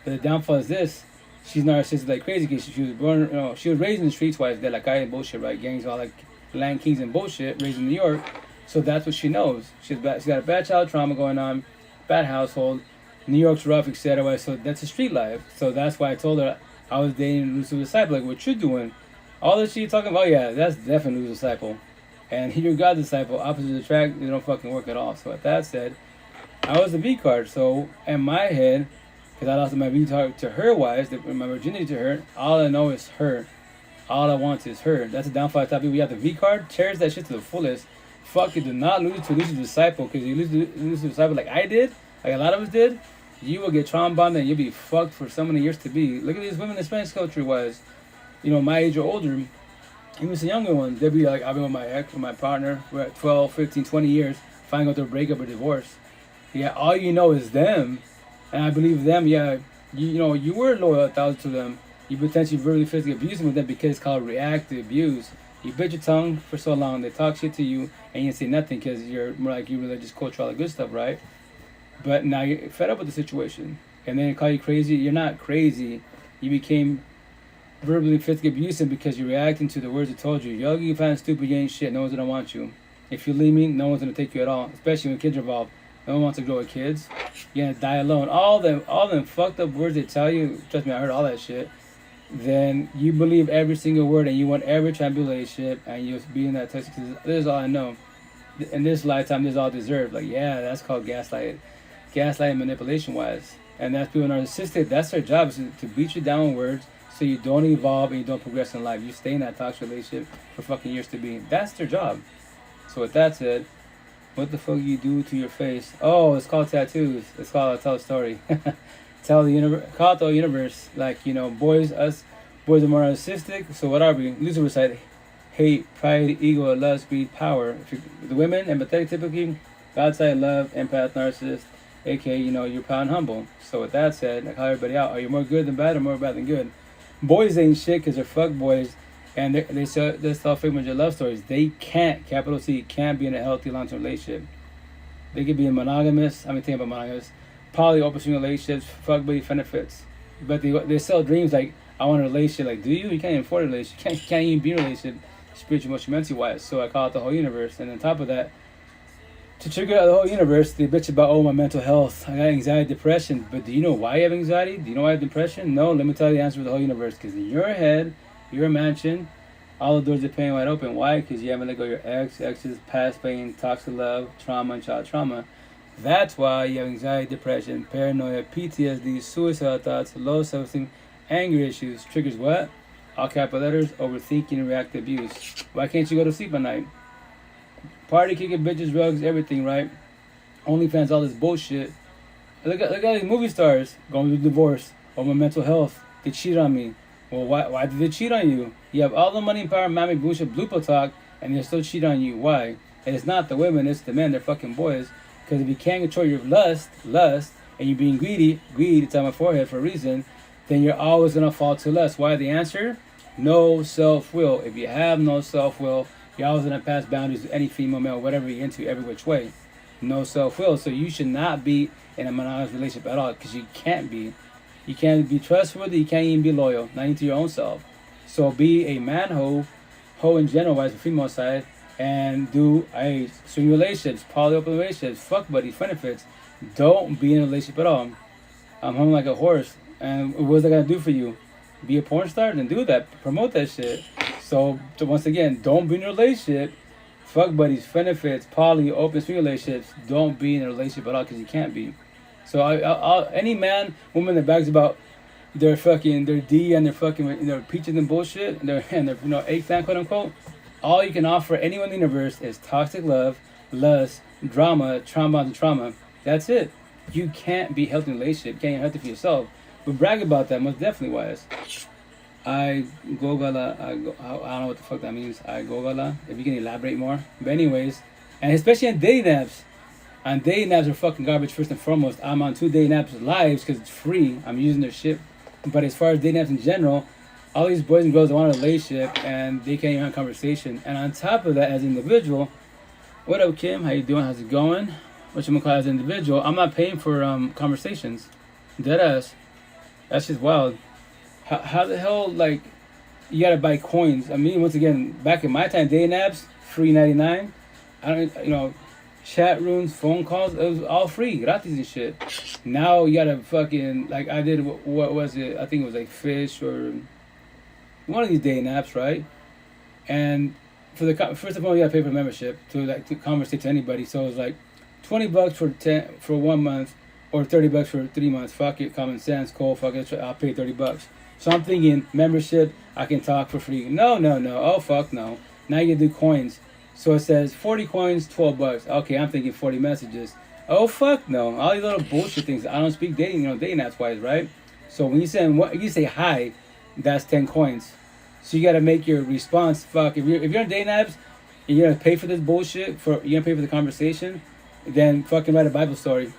But the downfall is this. She's narcissistic like crazy because she was born, she was raised in the streets wise, they're like, I ain't bullshit, right? Gangs, all like Land Kings and bullshit, raised in New York. So that's what she knows. She's got a bad child trauma going on, bad household, New York's rough, etc. So that's a street life. So that's why I told her I was dating a loser disciple, like what you're doing. All that shit talking about, yeah, that's definitely loser disciple. And you're God's disciple, opposite attract, they don't fucking work at all. So with that said, I was the V card. So in my head, because I lost my V card to her wives, my virginity to her, all I know is her. All I want is her. That's the downfall. I tell people, you have the V card, cherish that shit to the fullest. Fuck it, do not lose to lose a disciple, because you lose a disciple like I did, like a lot of us did, you will get trauma bombed and you'll be fucked for so many years to be. Look at these women in Spanish culture was, my age or older, even some younger ones, they'll be like, I've been with my ex, with my partner, we're at 12, 15, 20 years, finally go through a breakup or divorce. Yeah, all you know is them, and I believe them, yeah, you were loyal 1,000 to them, you potentially verbally physically abusing with them because it's called reactive abuse. You bit your tongue for so long, they talk shit to you, and you say nothing because you're more like you religious culture, all the good stuff, right? But now you're fed up with the situation, and then they call you crazy. You're not crazy. You became verbally physically abusive because you're reacting to the words they told you. Yo, you find stupid, you ain't shit, no one's gonna want you. If you leave me, no one's gonna take you at all, especially when kids are involved. No one wants to grow with kids. You're gonna die alone. All them fucked up words they tell you, trust me, I heard all that shit. Then you believe every single word and you want every relationship and you'll be in that touch because this is all I know. In this lifetime, this is all deserved. Like, yeah, that's called gaslight manipulation wise. And that's people narcissistic. That's their job, is to beat you down with words so you don't evolve and you don't progress in life. You stay in that toxic relationship for fucking years to be. That's their job. So with that said, what the fuck you do to your face? Oh, it's called tattoos. It's called I'll tell a story. Tell the universe, call it the universe. Like, boys are more narcissistic. So what are we? Lucifer said, hate, pride, ego, lust, greed, power. If the women, empathetic typically, God side, love, empath, narcissist, aka, you're proud and humble. So with that said, I call everybody out. Are you more good than bad or more bad than good? Boys ain't shit because they're fuck boys, and they sell fake your love stories. They can't, capital C, can't be in a healthy long-term relationship. They could be in monogamous, think about monogamous, poly, open relationships, fuck buddy benefits. But they sell dreams like, I want a relationship. Like, do you? You can't even afford a relationship. You can't even be in a relationship, spiritual, emotional, mentally wise. So I call it the whole universe. And on top of that, to trigger out the whole universe, they bitch about, my mental health. I got anxiety, depression. But do you know why you have anxiety? Do you know why you have depression? No, let me tell you the answer for the whole universe. Because in your head, your mansion, all the doors are paying wide open. Why? Because you haven't let go of your exes, past pain, toxic love, trauma, and child trauma. That's why you have anxiety, depression, paranoia, PTSD, suicidal thoughts, low self-esteem, anger issues. Triggers what? All capital letters, overthinking, and reactive abuse. Why can't you go to sleep at night? Party, kicking, bitches, drugs, everything, right? OnlyFans, all this bullshit. Look at these movie stars going through divorce over my mental health. They cheated on me. Well, why did they cheat on you? You have all the money and power, mommy, bullshit, blooper talk, and they still cheat on you. Why? And it's not the women, it's the men. They're fucking boys. Because if you can't control your lust, and you're being greedy, it's on my forehead for a reason, then you're always going to fall to lust. Why? The answer? No self-will. If you have no self-will, you're always going to pass boundaries to any female, male, whatever you're into, every which way. No self-will. So you should not be in a monogamous relationship at all, because you can't be. You can't be trustworthy, you can't even be loyal, not even to your own self. So be a man hoe in general, as the female side, and do a swing relationships, poly open relationships, fuck buddies, benefits. Don't be in a relationship at all. I'm hung like a horse. And what's that gonna do for you? Be a porn star? Then do that. Promote that shit. So once again, don't be in a relationship. Fuck buddies, benefits, poly, open swing relationships. Don't be in a relationship at all, because you can't be. So any man, woman that brags about their D and their peaches and bullshit, and their egg fan, quote unquote, all you can offer anyone in the universe is toxic love, lust, drama, trauma. That's it. You can't be healthy in a relationship. You can't even healthy for yourself. But brag about that, most definitely wise. I don't know what the fuck that means. I gogala. If you can elaborate more. But anyways, and especially in dating apps. And dating apps are fucking garbage first and foremost. I'm on 2 dating apps lives because it's free. I'm using their shit. But as far as dating apps in general, all these boys and girls that want a relationship and they can't even have a conversation. And on top of that, as an individual, what up, Kim? How you doing? How's it going? What you gonna call as an individual? I'm not paying for conversations. Deadass. That's just wild. How the hell, like, you gotta buy coins? I mean, once again, back in my time, dating apps, free 99. Chat rooms, phone calls, it was all free, gratis and shit. Now you gotta fucking, like I did, what was it? I think it was like Fish or one of these dating apps, right? And for the first of all, you gotta pay for membership to conversate to anybody. So it was like $20 for 1 month, or $30 for 3 months. Fuck it, common sense, cool. Fuck it, I'll pay $30. So I'm thinking membership, I can talk for free. No. Oh fuck no. Now you can do coins. So it says 40 coins, $12. Okay, I'm thinking 40 messages. Oh fuck no! All these little bullshit things. I don't speak dating, dating apps wise, right? So when you say hi, that's 10 coins. So you gotta make your response. Fuck, if you're on dating apps and you're gonna pay for this bullshit, you're gonna pay for the conversation, then fucking write a Bible story.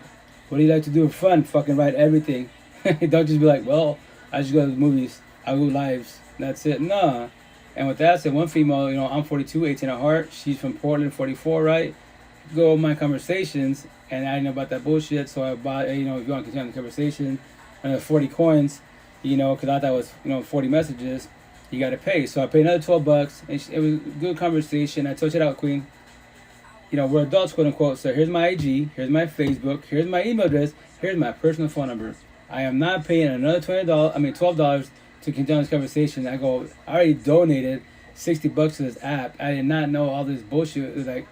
What do you like to do for fun? Fucking write everything. Don't just be like, well, I just go to the movies, I go lives, that's it. Nah. And with that said, one female, I'm 42, 18 at heart. She's from Portland, 44, right? Go my conversations, and I didn't know about that bullshit, so I bought, if you want to continue the conversation, another 40 coins, because I thought it was, 40 messages, you got to pay. So I paid another $12, and it was a good conversation. I told you out, Queen. We're adults, quote unquote, so here's my IG, here's my Facebook, here's my email address, here's my personal phone number. I am not paying another $12 to continue this conversation. I already donated $60 to this app. I did not know all this bullshit. It was like,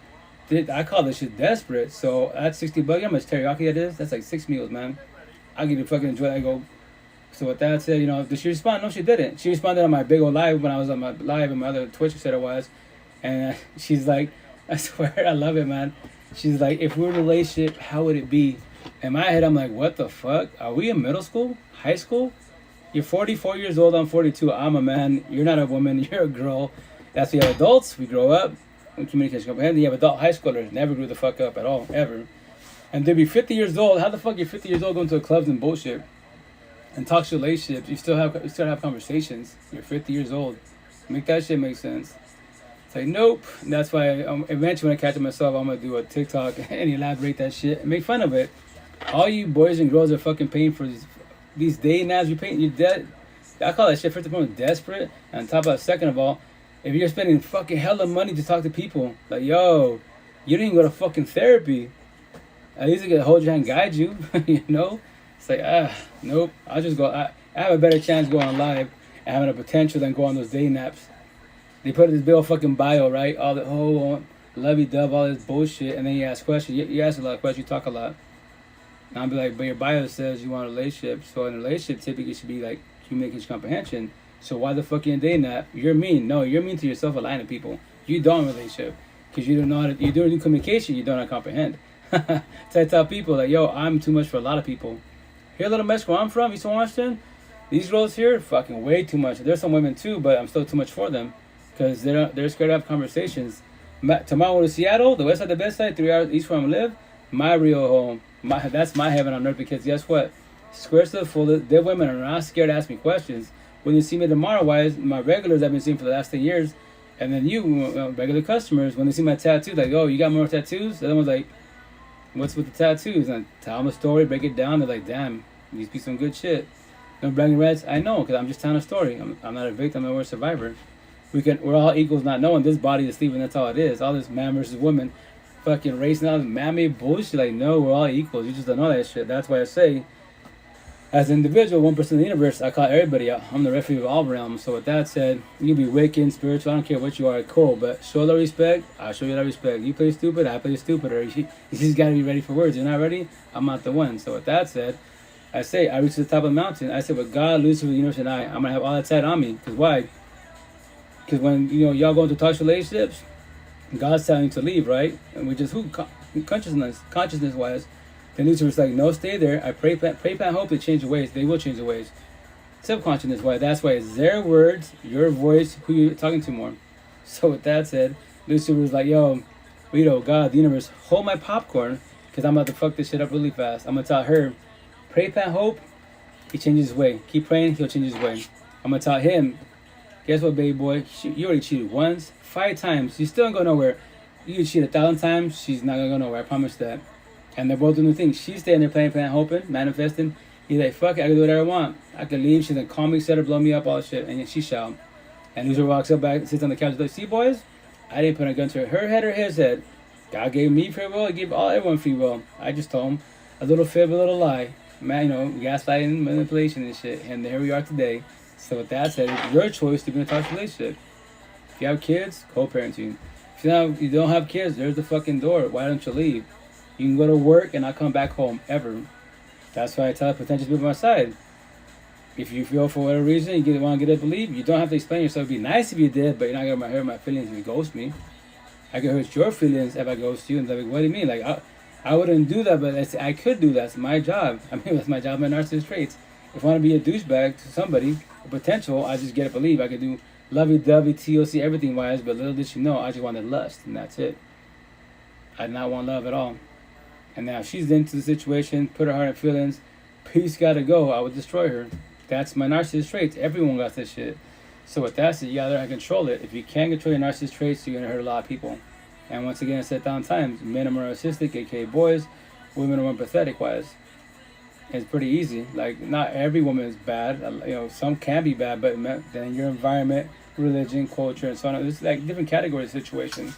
I call this shit desperate. So that's $60. You know how much teriyaki that is? That's like 6 meals, man. I'll give you fucking enjoy. So with that said, did she respond? No, she didn't. She responded on my big old live when I was on my live and my other Twitch said it was. And she's like, I swear, I love it, man. She's like, if we were in a relationship, how would it be? In my head, I'm like, what the fuck? Are we in middle school? High school? You're 44 years old, I'm 42. I'm a man. You're not a woman. You're a girl. That's we have adults. We grow up. We communication comprehend. You have adult high schoolers. Never grew the fuck up at all, ever. And to be 50 years old, how the fuck you're 50 years old going to clubs and bullshit and talk relationships? You still have conversations. You're 50 years old. Make that shit make sense. It's like, nope. And that's why eventually when I catch myself, I'm gonna do a TikTok and elaborate that shit and make fun of it. All you boys and girls are fucking paying for these day naps. You're paying. You're dead. I call that shit first of all desperate. And on top of that, second of all, if you're spending fucking hella money to talk to people, like, yo, you didn't even go to fucking therapy. At least I can hold your hand, guide you. You know, it's like, nope. I'll just go. I have a better chance going live and having a potential than go on those day naps. They put this big old fucking bio, right? All the whole lovey-dove, all this bullshit, and then you ask questions. You ask a lot of questions. You talk a lot. And I'll be like, but your bio says you want a relationship. So in a relationship, typically it should be like communication comprehension. So why the fuck you in a day nap? You're mean. No, you're mean to yourself, a line of people. You don't have a relationship because you don't know how to. You're doing communication. You don't know how to comprehend. So I tell people like, yo, I'm too much for a lot of people. Here, little Mexico, where I'm from, Eastern Washington. These girls here, fucking way too much. There's some women too, but I'm still too much for them because they're scared to have conversations. Tomorrow to Seattle, the west side, the best side, 3 hours east from where I live. My real home. That's my heaven on earth because guess what? Squares to the fullest. Their women are not scared to ask me questions. When you see me tomorrow, wise, my regulars I've been seeing for the last 10 years, and then you, regular customers, when they see my tattoos, like, oh, you got more tattoos? The other one's like, what's with the tattoos? And I tell them a story, break it down. They're like, damn, these be some good shit. No bragging rights. I know, because I'm just telling a story. I'm not a victim. I'm a survivor. We're all equals, not knowing this body is sleeping. That's all it is. All this man versus woman, fucking race and all this man-made bullshit. Like, no, we're all equals. You just don't know that shit. That's why I say, as an individual, 1% of the universe, I call everybody out. I'm the referee of all realms. So with that said, you can be wicked, spiritual, I don't care what you are, cool. But show the respect, I'll show you that respect. You play stupid, I play stupid. Or you just got to be ready for words. You're not ready, I'm not the one. So with that said, I say, I reach to the top of the mountain. I said, with God, Lucifer, the universe, and I'm going to have all that tied on me. Because why? Because when, y'all go into toxic relationships, God's telling you to leave, right? And we just, consciousness-wise, the Lucifer's like, no, stay there. I pray, plan, hope they change the ways. They will change the ways. Subconsciousness-wise, that's why it's their words, your voice, who you're talking to more. So with that said, Lucifer's like, yo, God, the universe, hold my popcorn, because I'm about to fuck this shit up really fast. I'm going to tell her, pray, plan, hope, he changes his way. Keep praying, he'll change his way. I'm going to tell him, guess what, baby boy? You already cheated once, 5 times. You still ain't going nowhere. You can cheat 1,000 times, she's not going to go nowhere. I promise that. And they're both doing the thing. She's staying there playing, hoping, manifesting. He's like, fuck it, I can do whatever I want. I can leave. She's gonna call me, set her, blow me up, all that shit. And she shall. And Loser walks up back, sits on the couch, like, see, boys? I didn't put a gun to her head or his head. God gave me free will. He gave everyone free will. I just told him a little fib, a little lie. Man, gaslighting, manipulation and shit. And here we are today. So with that said, it's your choice to be in a toxic relationship. If you have kids, co-parenting. If you don't have kids, there's the fucking door. Why don't you leave? You can go to work and not come back home ever. That's why I tell potential people on my side. If you feel for whatever reason you want to get up and leave, you don't have to explain yourself. It'd be nice if you did, but you're not gonna hurt my feelings if you ghost me. I can hurt your feelings if I ghost you. And they're like, what do you mean? Like I wouldn't do that, but I could do that. It's my job. I mean, that's my job. My narcissist traits. If I want to be a douchebag to somebody, a potential, I just get up and leave. I could do lovey-dovey, TOC, everything wise, but little did you know, I just wanted lust, and that's it. I did not want love at all. And now she's into the situation, put her heart and feelings, peace gotta go, I would destroy her. That's my narcissist traits. Everyone got this shit. So with that said, you gotta control it. If you can't control your narcissist traits, you're gonna hurt a lot of people. And once again, I said 1,000 times, men are more narcissistic, aka boys, women are more empathetic wise. It's pretty easy. Like, not every woman is bad. Some can be bad, but then your environment, religion, culture, and so on. There's like different categories of situations.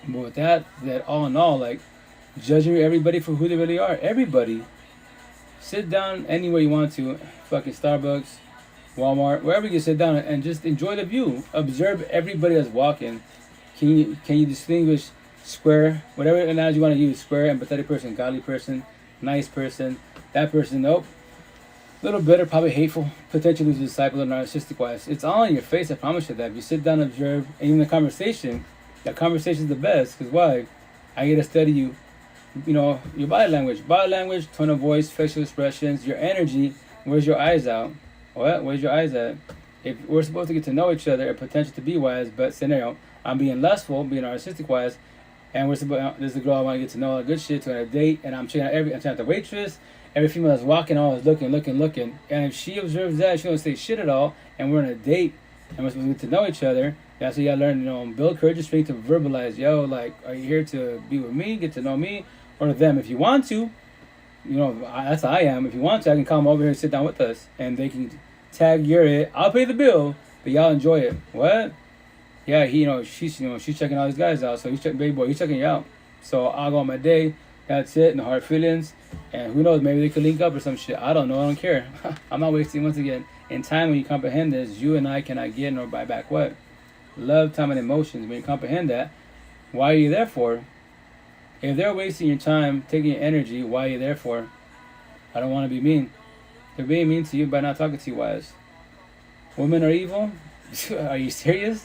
But with that all in all, like, judging everybody for who they really are. Everybody. Sit down anywhere you want to. Fucking Starbucks, Walmart, wherever you can sit down and just enjoy the view. Observe everybody that's walking. Can you distinguish square, whatever analogy you want to use, square, empathetic person, godly person, nice person, that person, nope. Little bitter, probably hateful, potentially lose a disciple or narcissistic wise. It's all in your face, I promise you that. If you sit down and observe, and even the conversation, that conversation is the best. Because why? I get to study you your body language, tone of voice, facial expressions, your energy. Where's your eyes out? What? Where's your eyes at? If we're supposed to get to know each other, a potential to be wise, but scenario, I'm being lustful, being narcissistic wise, and this is the girl I want to get to know, all good shit, to a date, and I'm checking out the waitress, every female that's walking, always looking, and if she observes that, she don't say shit at all, and we're on a date, and we're supposed to get to know each other. That's what you gotta learn, build courage and strength to verbalize. Yo, like, are you here to be with me, get to know me, or them? If you want to, that's how I am. If you want to, I can come over here and sit down with us, and they can tag your it. I'll pay the bill, but y'all enjoy it. What? Yeah, she's checking all these guys out. So baby boy, he's checking you out. So I'll go on my day. That's it. No hard feelings. And who knows? Maybe they could link up or some shit. I don't know. I don't care. I'm not wasting, once again, in time. When you comprehend this, you and I cannot get nor buy back what? Love, time, and emotions. When you comprehend that, why are you there for? If they're wasting your time, taking your energy, why are you there for? I don't want to be mean. They're being mean to you by not talking to you wise. Women are evil? Are you serious?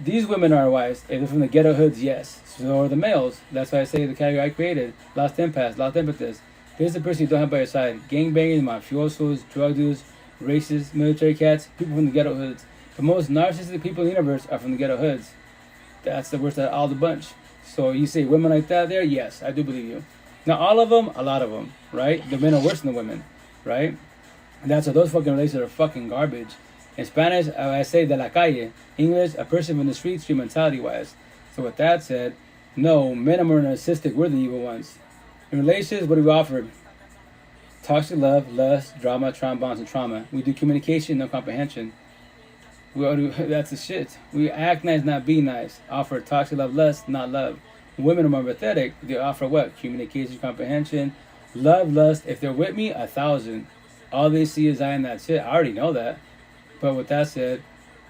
These women are wise. If they're from the ghetto hoods, yes. So are the males. That's why I say the category I created. Lost empaths, lost empathists. Here's the person you don't have by your side. Gangbangers, mafiosos, drug dealers, racists, military cats, people from the ghetto hoods. The most narcissistic people in the universe are from the ghetto hoods. That's the worst of all the bunch. So you say women like that there? Yes, I do believe you. Not all of them, a lot of them, right? The men are worse than the women, right? And that's why those fucking relationships are fucking garbage. In Spanish, I say de la calle. English, a person from the street mentality-wise. So with that said, no, men are more narcissistic. We're the evil ones. In relationships, what do we offer? Toxic love, lust, drama, bonds, and trauma. We do communication, no comprehension. That's the shit. We act nice, not be nice. Offer toxic love, lust, not love. Women are more pathetic. They offer what? Communication, comprehension, love, lust. If they're with me, 1,000. All they see is I and that's it. I already know that. But with that said,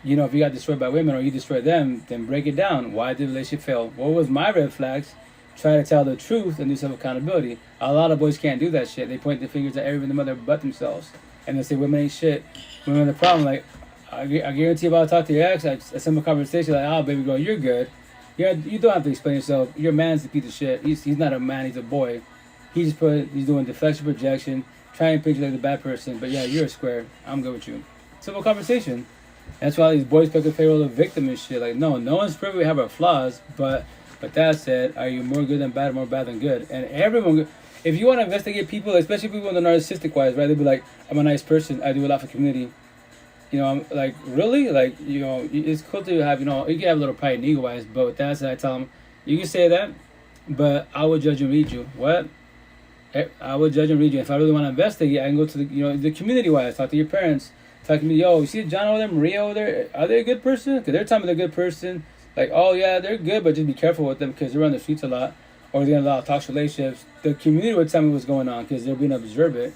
if you got destroyed by women or you destroy them, then break it down. Why did the relationship fail? What was my red flags? Try to tell the truth and do some accountability. A lot of boys can't do that shit. They point their fingers at everyone, the mother but themselves. And they say women ain't shit. Women are the problem. Like, I guarantee if I talk to your ex, a simple conversation like, oh, baby girl, you're good. You don't have to explain yourself. Your man's a piece of shit. He's not a man, he's a boy. He's doing deflection, projection, trying to picture like the bad person. But yeah, you're a square. I'm good with you. Simple conversation. That's why these boys pick a favorite of victim and shit. Like, no one's perfect. We have our flaws, but that said, are you more good than bad, more bad than good? And everyone, if you want to investigate people, especially people in the narcissistic wise, right? They'll be like, I'm a nice person. I do a lot for community. I'm like, really? Like, it's cool to have, you can have a little pride and ego wise, but with that said, I tell them, you can say that, but I will judge and read you. What? I will judge and read you. If I really want to investigate, I can go to the community wise, talk to your parents. Talk to me, yo, you see John over there, Maria over there? Are they a good person? Because they're telling me they're a good person. Like, oh yeah, they're good, but just be careful with them because they're on the streets a lot. Or they're in a lot of toxic relationships. The community would tell me what's going on because they're being observant.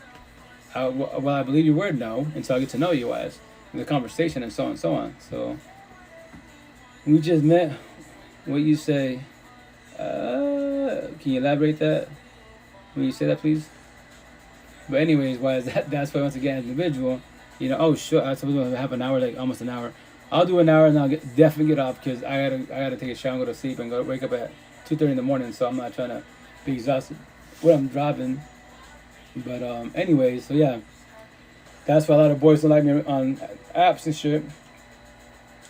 Well, I believe your word, no. Until I get to know you as the conversation and so on and so on. So, we just met. What you say? Can you elaborate that? Will you say that, please? But anyways, why is that? That's why, once again, as an individual, oh sure, I supposed to have an hour, like almost an hour. I'll do an hour and I'll definitely get off because I gotta take a shower and go to sleep and wake up at 2:30 in the morning. So I'm not trying to be exhausted when I'm driving. But anyways, so yeah, that's why a lot of boys don't like me on apps and shit,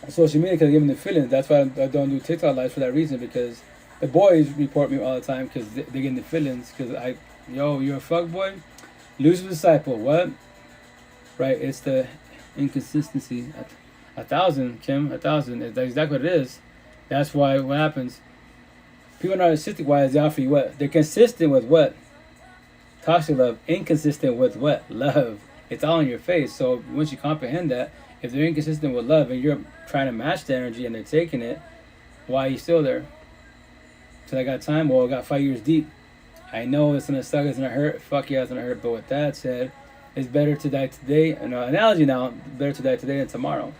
on social media, because they give them the feelings. That's why I don't do TikTok lives for that reason, because the boys report me all the time because they're getting the feelings. Because you're a fuck boy, lose a disciple. What? Right, it's the inconsistency. 1,000, Kim, 1,000. That's exactly what it is. That's why what happens. People are narcissistic wise, they offer you what? They're consistent with what? Toxic love. Inconsistent with what? Love. It's all in your face. So once you comprehend that, if they're inconsistent with love and you're trying to match the energy and they're taking it, why are you still there? Till I got time? Well, I got 5 years deep. I know it's gonna suck, it's gonna hurt. Fuck yeah, it's gonna hurt. But with that said, it's better to die today. Analogy now, better to die today than tomorrow.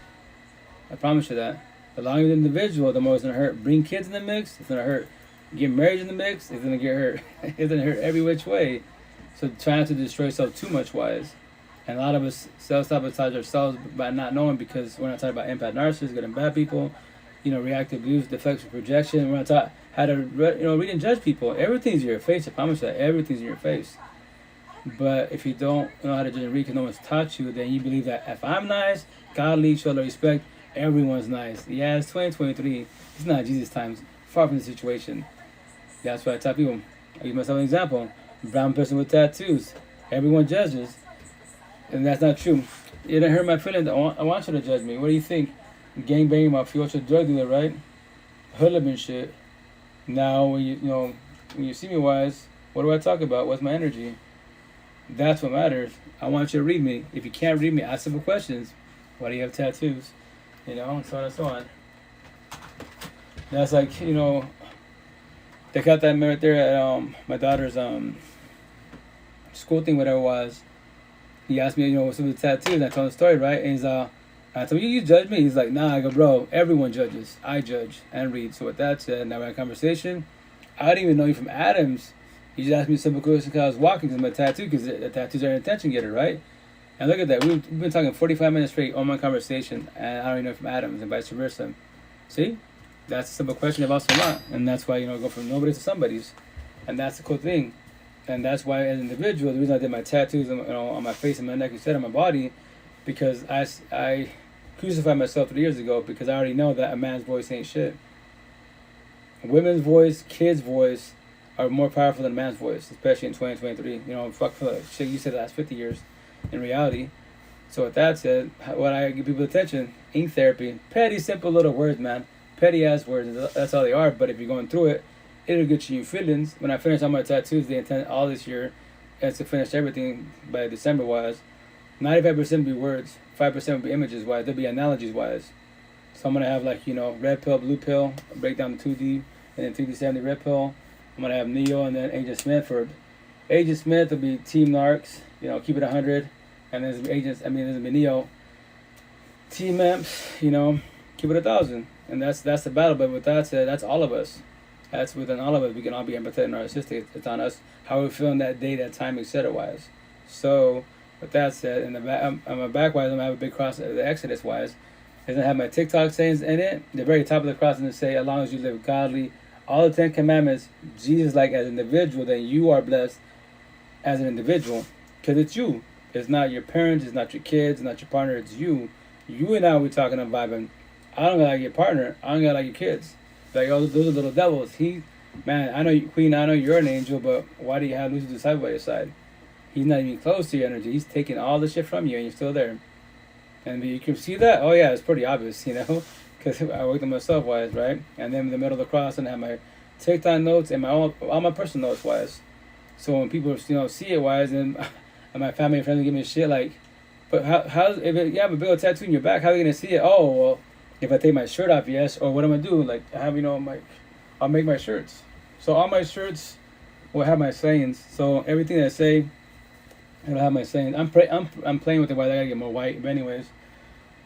I promise you that. The longer you're the individual, the more it's going to hurt. Bring kids in the mix, it's going to hurt. Get married in the mix, it's going to get hurt. It's going to hurt every which way. So try not to destroy yourself too much wise. And a lot of us self-sabotage ourselves by not knowing, because we're not talking about empath narcissists, good and bad people. reactive beliefs, deflective projection. We're not taught how to read and judge people. Everything's in your face. I promise you that everything's in your face. But if you don't know how to judge and read because no one's taught you, then you believe that if I'm nice, godly, show the respect, everyone's nice. Yeah, it's 2023. It's not Jesus times. Far from the situation. That's why I tell people. I use myself as an example. Brown person with tattoos. Everyone judges. And that's not true. It didn't hurt my feelings. I want you to judge me. What do you think? Gangbanging my future drug dealer, right? Hoodlum and shit. Now, when you see me wise, what do I talk about? What's my energy? That's what matters. I want you to read me. If you can't read me, ask simple questions. Why do you have tattoos? And so on and so on. That's like, they got that right there at my daughter's school thing, whatever it was. He asked me, what's with the tattoos, and I told him the story, right? And he's I told him, you judge me? He's like, nah. I go, bro, everyone judges. I judge and read. So with that said, now we're in a conversation. I didn't even know you from Adams. You just asked me a simple question because I was walking because of my tattoo, because the tattoos are an attention getter, right? And look at that. We've been talking 45 minutes straight on my conversation, and I don't even know from Adams and vice versa. See? That's a simple question about a lot. And that's why, go from nobody's to somebody's. And that's the cool thing. And that's why, as an individual, the reason I did my tattoos on my face and my neck instead of my body, because I crucified myself 3 years ago because I already know that a man's voice ain't shit. A women's voice, kids' voice are more powerful than a man's voice, especially in 2023. Fuck for the shit you said the last 50 years in reality. So with that said, when I give people attention, ain't therapy. Petty, simple little words, man. Petty ass words, that's all they are. But if you're going through it, it'll get you feelings. When I finish all my tattoos, the intent all this year is to finish everything by December wise. 95% will be words, 5% will be images wise, they'll be analogies wise. So I'm gonna have red pill, blue pill, break down the 2D, and then 3D 70 red pill. I'm gonna have Neo and then Agent Smith. For Agent Smith will be Team Narcs, keep it 100, and then there's gonna be Neo. Team Amps, keep it 1,000. And that's the battle. But with that said, that's all of us. That's within all of us. We can all be empathetic and narcissistic. It's on us how we're feeling that day, that time, etc. wise. So with that said, in the back, on my back wise, I'm gonna have a big cross. The Exodus wise, it's gonna have my TikTok sayings in it. The very top of the cross is gonna say, "As long as you live godly, all the 10 commandments, Jesus like as an individual, then you are blessed as an individual, because it's you. It's not your parents. It's not your kids. It's not your partner. It's you. You and I, we're talking and vibing. I don't gotta like your partner. I don't gotta like your kids. Like, those are little devils. I know you, Queen, I know you're an angel, but why do you have Lucifer's disciple by your side? He's not even close to your energy. He's taking all the shit from you, and you're still there. And you can see that? Oh, yeah, it's pretty obvious, because I worked on myself wise, right? And then in the middle of the cross, and I have my TikTok notes and all my personal notes wise. So when people, see it wise, and my family and friends give me shit like, but if you have a big old tattoo in your back, how are you going to see it? Oh, well, if I take my shirt off, yes. Or what I'm gonna do, like I have, I'll make my shirts. So all my shirts will have my sayings. So everything I say, it'll have my sayings. I'm playing with it while I gotta get more white. But anyways,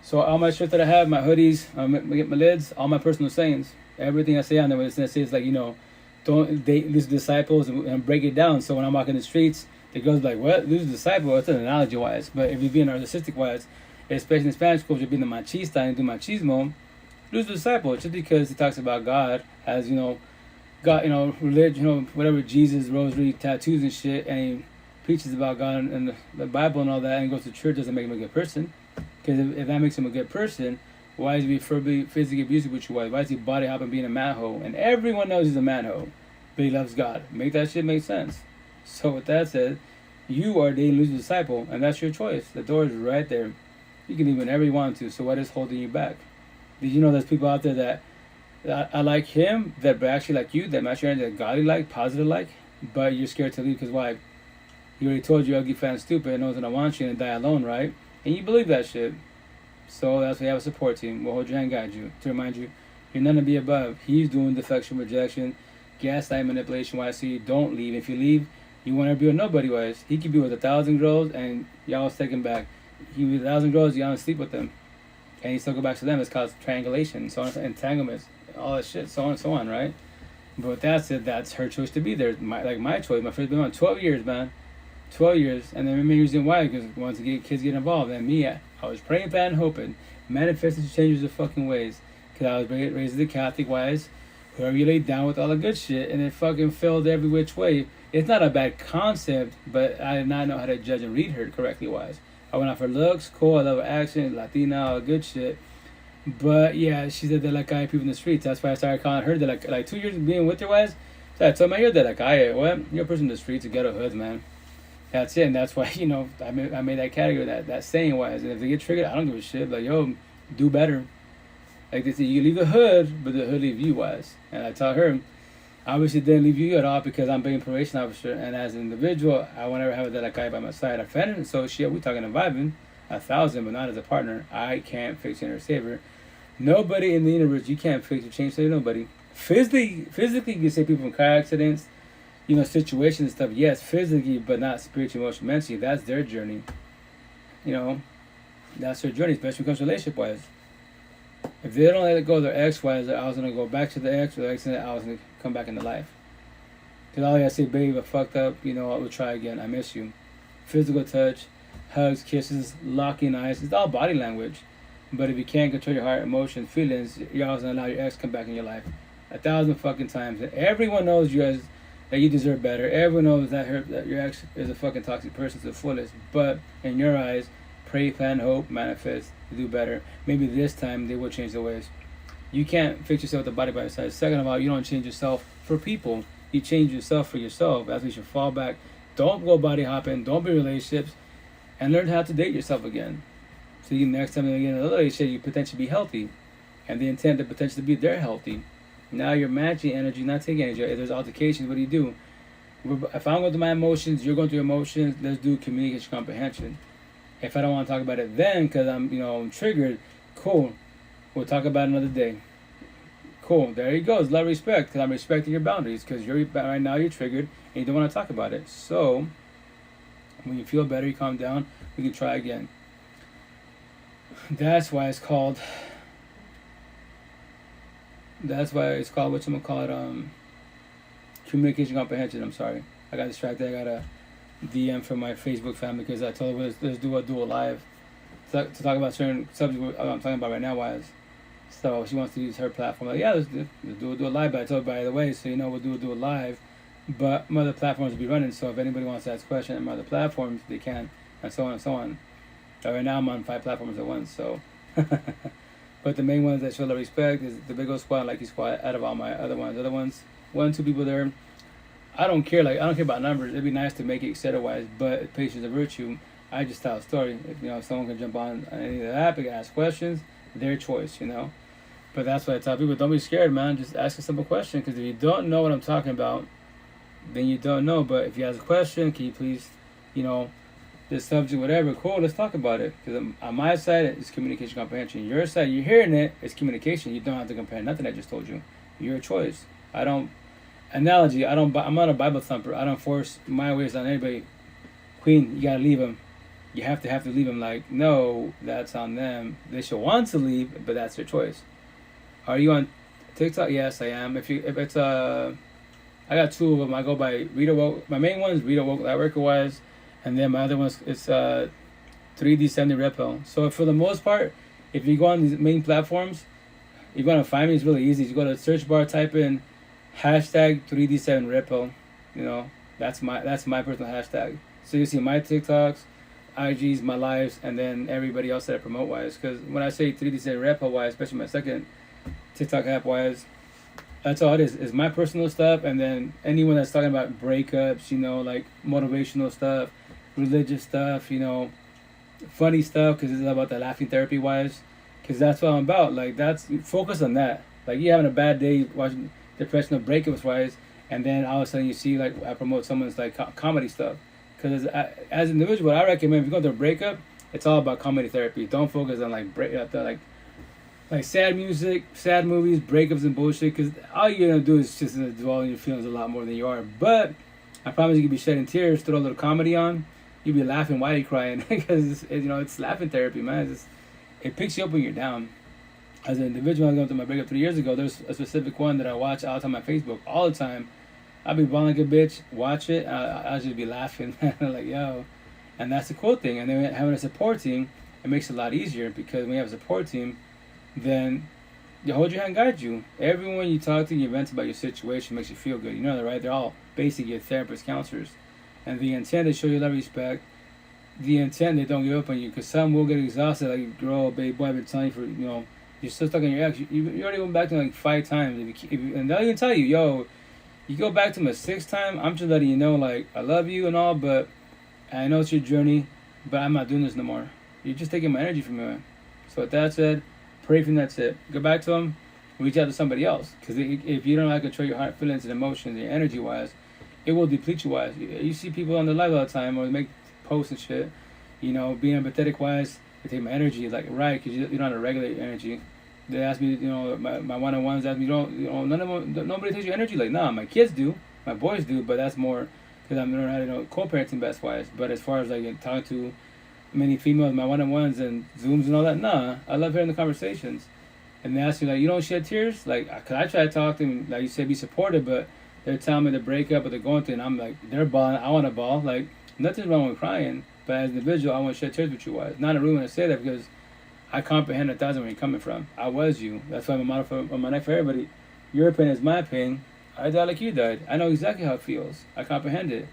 so all my shirts that I have, my hoodies, get my lids, all my personal sayings, everything I say on there, it's gonna say is like, don't date lose disciples and break it down. So when I'm walking the streets, the girls be like, what? Lose a disciple? It's an analogy wise. But if you're being narcissistic wise, especially in Spanish culture, being the machista and do machismo, lose the disciple just because he talks about God as, God, religion, whatever, Jesus, rosary, tattoos and shit, and he preaches about God and the Bible and all that, and he goes to church, doesn't make him a good person. Because if that makes him a good person, why is he physically abusive with your wife? Why is he body hopping being a manhole? And everyone knows he's a manhole, but he loves God. Make that shit make sense. So with that said, you are dating lose a disciple, and that's your choice. The door is right there. You can leave whenever you want to, so what is holding you back? Did you know there's people out there that I like him, that actually like you, that match your energy, that godly like, positive like, but you're scared to leave because why? He already told you ugly, fat, and stupid, and knows that I want you and die alone, right? And you believe that shit. So that's why you have a support team. We'll hold your hand, guide you, to remind you, you're none to be above. He's doing deflection, rejection, gaslight, manipulation, why I see you don't leave. If you leave, you want to be with nobody wise. He could be with 1,000 girls, and y'all take him back. He with 1,000 girls, you don't sleep with them, and you still go back to them. It's called triangulation, so on, entanglements, all that shit, so on and so on, right? But with that said, that's her choice to be there. My choice. My first been on 12 years, man, 12 years, and then the main reason why, because once kids get involved, and me, I was praying, bad, and hoping, manifested changes of fucking ways, because I was raised the Catholic wise. Whoever you lay down with all the good shit, and it fucking failed every which way. It's not a bad concept, but I did not know how to judge and read her correctly wise. I went out for looks, cool, I love her accent, Latina, all good shit. But yeah, she's a de la calle people in the streets. That's why I started calling her like 2 years of being with her wise. So I told me, you're de la calle. What? You're a person in the streets of ghetto hoods, man. That's it. And that's why, I made that category, that saying wise. And if they get triggered, I don't give a shit. Like, yo, do better. Like they say, you leave the hood, but the hood leave you wise. And I tell her, I obviously didn't leave you at all because I'm being probation officer. And as an individual, I won't ever have that guy by my side. Offended. So shit, we talking and vibing 1,000, but not as a partner. I can't fix it or save her. Nobody in the universe, you can't fix or change nobody. Physically, you can say people in car accidents, situations and stuff. Yes, physically, but not spiritually, emotionally, mentally. That's their journey. That's their journey, especially when it comes to relationship-wise. If they don't let it go, their ex-wise, I was going to go back to the ex, or the ex, and I was going to come back into life. Because all I gotta say, babe, I fucked up, I will try again. I miss you. Physical touch, hugs, kisses, locking eyes. It's all body language. But if you can't control your heart, emotions, feelings, you're always going to allow your ex to come back in your life. 1,000 fucking times. And everyone knows that you deserve better. Everyone knows that your ex is a fucking toxic person to the fullest. But in your eyes, pray, plan, hope, manifest, do better. Maybe this time they will change their ways. You can't fix yourself with the body by your side. Second of all, you don't change yourself for people. You change yourself for yourself. That's why you should fall back. Don't go body hopping. Don't be in relationships. And learn how to date yourself again. So next time you get in another relationship, you potentially be healthy. And the intent to potentially be they're healthy. Now you're matching energy, not taking energy. If there's altercations, what do you do? If I'm going through my emotions, you're going through your emotions, let's do communication comprehension. If I don't want to talk about it then because I'm triggered, cool. We'll talk about it another day. Cool. There you go. It's love, respect, because I'm respecting your boundaries because right now you're triggered and you don't want to talk about it. So when you feel better, you calm down, we can try again. That's why it's called communication comprehension. I'm sorry. I got distracted. I got a DM from my Facebook family because I told her let's do a live to talk about certain subject I'm talking about right now wise. So she wants to use her platform. Like, yeah, let's do a live. But I told her, by the way, so we'll do a live. But my other platforms will be running. So if anybody wants to ask questions on my other platforms, they can, and so on and so on. Right now I'm on 5 platforms at once, so. But the main ones that show love, respect is the Big O Squad and Likey Squad out of all my other ones. 1, 2 people there. I don't care about numbers. It'd be nice to make it etc-wise, but patience is a virtue. I just tell a story. If someone can jump on any of the app, they can ask questions, their choice, But that's why I tell people, don't be scared, man. Just ask a simple question, because if you don't know what I'm talking about, then you don't know. But if you ask a question, can you please, this subject, whatever, cool, let's talk about it. Because on my side, it's communication comprehension. Your side, you're hearing it, it's communication. You don't have to compare nothing I just told you. Your choice. I'm not a Bible thumper. I don't force my ways on anybody. Queen, you gotta leave them. You have to leave them. Like, no, that's on them. They should want to leave, but that's their choice. Are you on TikTok? Yes, I am. If it's I got 2 of them. I go by Rita Woke. My main one is Rita Woke, worker wise. And then my other one's 3D70 Red Pill. So for the most part, if you go on these main platforms, you're gonna find me. It's really easy. You go to the search bar, type in hashtag 3D7 Red Pill. That's my personal hashtag. So you see my TikToks, IGs, my lives, and then everybody else that I promote wise. Because when I say 3D7 Red Pill wise, especially my second TikTok app wise, that's all it is. It's my personal stuff, and then anyone that's talking about breakups, like motivational stuff, religious stuff, funny stuff, because it's about the laughing therapy wise, because that's what I'm about. Like, that's focus on that. Like, you're having a bad day watching depressional breakups wise, and then all of a sudden you see I promote someone's comedy stuff. Because as an individual, I recommend if you go through a breakup, it's all about comedy therapy. Don't focus on like sad music, sad movies, breakups and bullshit, because all you're going to do is just dwell on your feelings a lot more than you are. But I promise you could be shedding tears, throw a little comedy on, you'll be laughing while you're crying, because it's laughing therapy, man. It picks you up when you're down. As an individual, I was going through my breakup 3 years ago. There's a specific one that I watch all the time on Facebook, all the time. I'll be bawling like a bitch, watch it, I'll just be laughing, like, yo. And that's the cool thing. And then having a support team, it makes it a lot easier, because when you have a support team, then They hold your hand, guide you. Everyone you talk to, you vent about your situation, makes you feel good. You know that, right? They're all basically your therapists, counselors. And the intent is show you love, respect. The intent, they don't give up on you. Because some will get exhausted, like, girl, babe, boy, I've been telling you for, you're still stuck on your ex. You already went back to like 5 times. And they'll even tell you, yo, you go back to him a 6th time, I'm just letting you know, like, I love you and all, but I know it's your journey, but I'm not doing this no more. You're just taking my energy from me. So with that said, pray for him, that's it. Go back to him, reach out to somebody else. Because if you don't know how to control your heart, feelings, and emotions, and energy-wise, it will deplete you wise. You see people on the live all the time, or make posts and shit, being empathetic-wise, they take my energy, like, right, because you don't know how to regulate your energy. They ask me, my one-on-ones ask me, none of them, nobody takes your energy. Like, nah, my kids do, my boys do, but that's more because I'm learning how to co-parenting best wise. But as far as like talking to many females, my one-on-ones and Zooms and all that, nah, I love hearing the conversations. And they ask me, like, you don't shed tears? Like, cause I try to talk to them, like you said, be supportive, but they're telling me to break up or they're going through, and I'm like, they're bawling, I want to bawl. Like, nothing's wrong with crying, but as an individual, I want to shed tears with you wise. Not a rude to say that because I comprehend 1,000 where you're coming from. I was you. That's why I'm a model on my neck for everybody. Your pain is my pain. I died like you died. I know exactly how it feels. I comprehend it.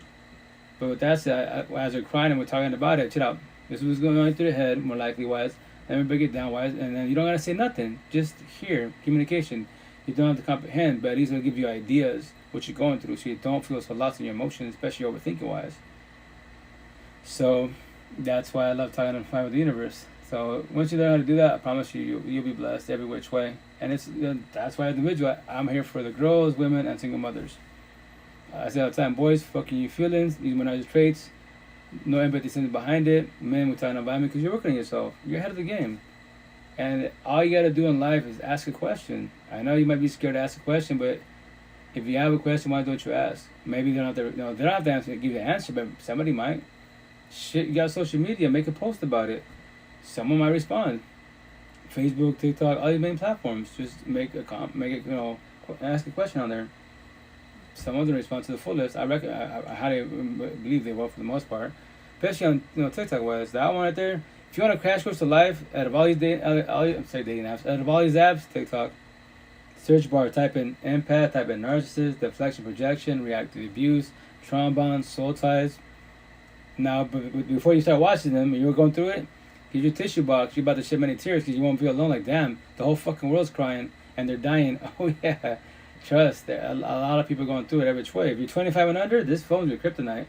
But with that said, as we're crying and we're talking about it, chill out. This was going on through the head, more likely wise. Let me break it down wise. And then you don't got to say nothing. Just hear. Communication. You don't have to comprehend, but at least it'll give you ideas what you're going through so you don't feel so lost in your emotions, especially overthinking wise. So that's why I love talking and flying with the universe. So once you learn how to do that, I promise you, you'll be blessed every which way. And that's why as an individual, I'm here for the girls, women, and single mothers. I say all the time, boys, fucking your feelings, these minority traits, no empathy sitting behind it. Men, we're talking about me because you're working on yourself. You're ahead of the game. And all you got to do in life is ask a question. I know you might be scared to ask a question, but if you have a question, why don't you ask? Maybe they don't have to answer, give you the answer, but somebody might. Shit, you got social media, make a post about it. Someone might respond. Facebook, TikTok, all these main platforms. Just ask a question on there. Someone's gonna respond to the fullest. I highly believe they will for the most part. Especially on TikTok wise. That one right there. If you want to crash course to life, out of all these dating apps, out of all these apps, TikTok. Search bar, type in empath, type in narcissist, deflection, projection, reactive abuse, trauma bonds, soul ties. Now, but before you start watching them, and you're going through it, here's your tissue box. You're about to shed many tears because you won't feel alone. Like, damn, the whole fucking world's crying and they're dying. Oh yeah, trust. A lot of people going through it every which way. If you're 25 and under, this phone's your kryptonite.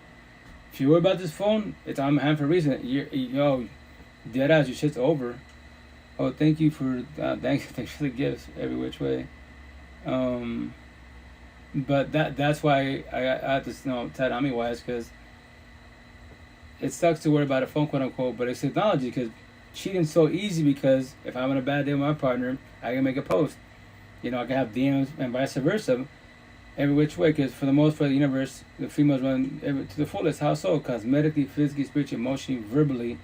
If you worry about this phone, it's on my hand for a reason. Dead ass, your shit's over. Oh, thank you for thanks for the gifts every which way. But that's why I have to Ted on me wise, because it sucks to worry about a phone, quote unquote, but it's technology, because cheating's so easy, because if I'm on a bad day with my partner, I can make a post. I can have DMs and vice versa, every which way, because for the most part, the universe, the females run to the fullest, household, cosmetically, physically, spiritually, emotionally, verbally.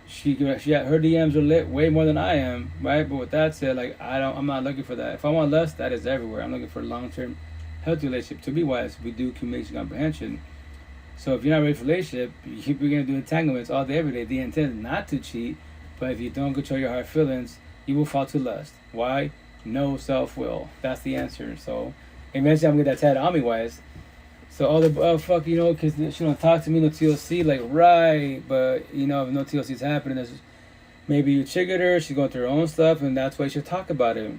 Her DMs are lit way more than I am, right? But with that said, like, I'm not looking for that. If I want lust, that is everywhere. I'm looking for a long-term, healthy relationship. To be wise, we do communication comprehension. So if you're not ready for a relationship, you're going to do entanglements all day, every day. The intent is not to cheat, but if you don't control your heart feelings, you will fall to lust. Why? No self-will. That's the answer. So eventually I'm going to get that tatted on me, wise. So all the because she don't talk to me, no TLC, like, right, but if no TLC's happening, there's maybe you triggered her, she's going through her own stuff, and that's why you should talk about it.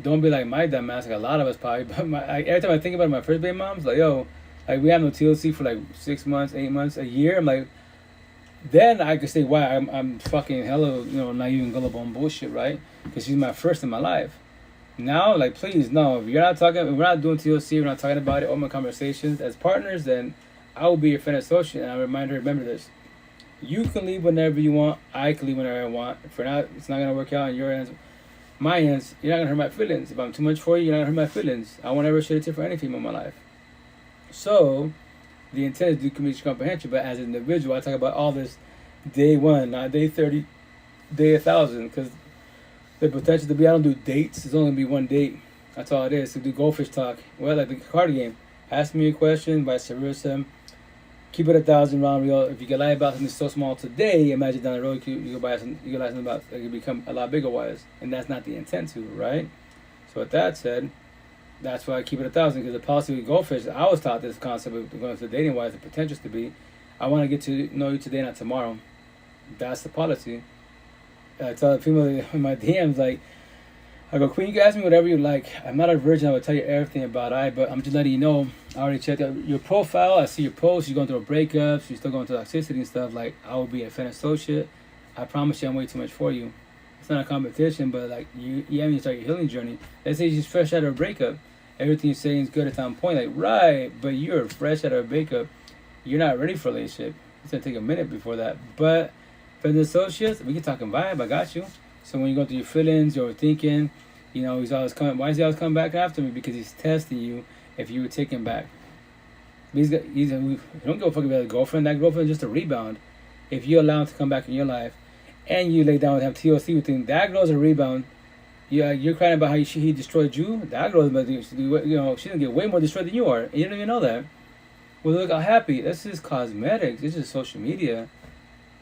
Don't be like my dumb ass, like a lot of us probably, but every time I think about my first baby mom's like, yo, like, we have no TLC for like 6 months, 8 months, a year. I'm like, then I could say, wow, I'm fucking hella, naive and gullible and bullshit, right? Because she's my first in my life. Now, like, please, no, if we're not doing TLC, we're not talking about it, open conversations as partners, then I will be your friend associate, and I remind her, remember this. You can leave whenever you want, I can leave whenever I want. If it's not going to work out on your ends, my ends, you're not going to hurt my feelings. If I'm too much for you, you're not going to hurt my feelings. I won't ever shed a tear for any female in my life. So, the intent is to do communication comprehension, but as an individual, I talk about all this day 1, not day 30, day 1,000, because the potential to be, I don't do dates. It's only going to be one date. That's all it is. So do goldfish talk. Well, like the card game. Ask me a question, vice versa. keep it 1,000 round real. If you can lie about something so small today, imagine down the road you can buy some, you can lie something about it can become a lot bigger wise, and that's not the intent to, right? So with that said, that's why I keep it 1,000, because the policy with goldfish, I was taught this concept of going to dating wise, the potential to be, I want to get to know you today, not tomorrow. That's the policy. I tell the people in my DMs, like, I go, Queen, you can ask me whatever you like. I'm not a virgin. I will tell you everything about but I'm just letting you know. I already checked out your profile. I see your posts. You're going through breakups. You're still going through toxicity and stuff. Like, I will be a fan associate. I promise you I'm way too much for you. It's not a competition, but, like, you haven't even started your healing journey. Let's say you're just fresh out of a breakup. Everything you're saying is good, it's on point. Like, right, but you're fresh out of a breakup. You're not ready for a relationship. It's going to take a minute before that. But for the associates, we can talk in vibe. I got you. So when you go through your feelings, you're thinking, you know, he's always coming. Why is he always coming back after me? Because he's testing you if you would take him back. He don't give a fuck about a girlfriend. That girlfriend is just a rebound. If you allow him to come back in your life and you lay down with him, TLC with him, that girl's a rebound. Yeah, you're crying about how he destroyed you. That girl's about to, you know, she's gonna get way more destroyed than you are. And you don't even know that. Well, look how happy. This is cosmetics. This is social media.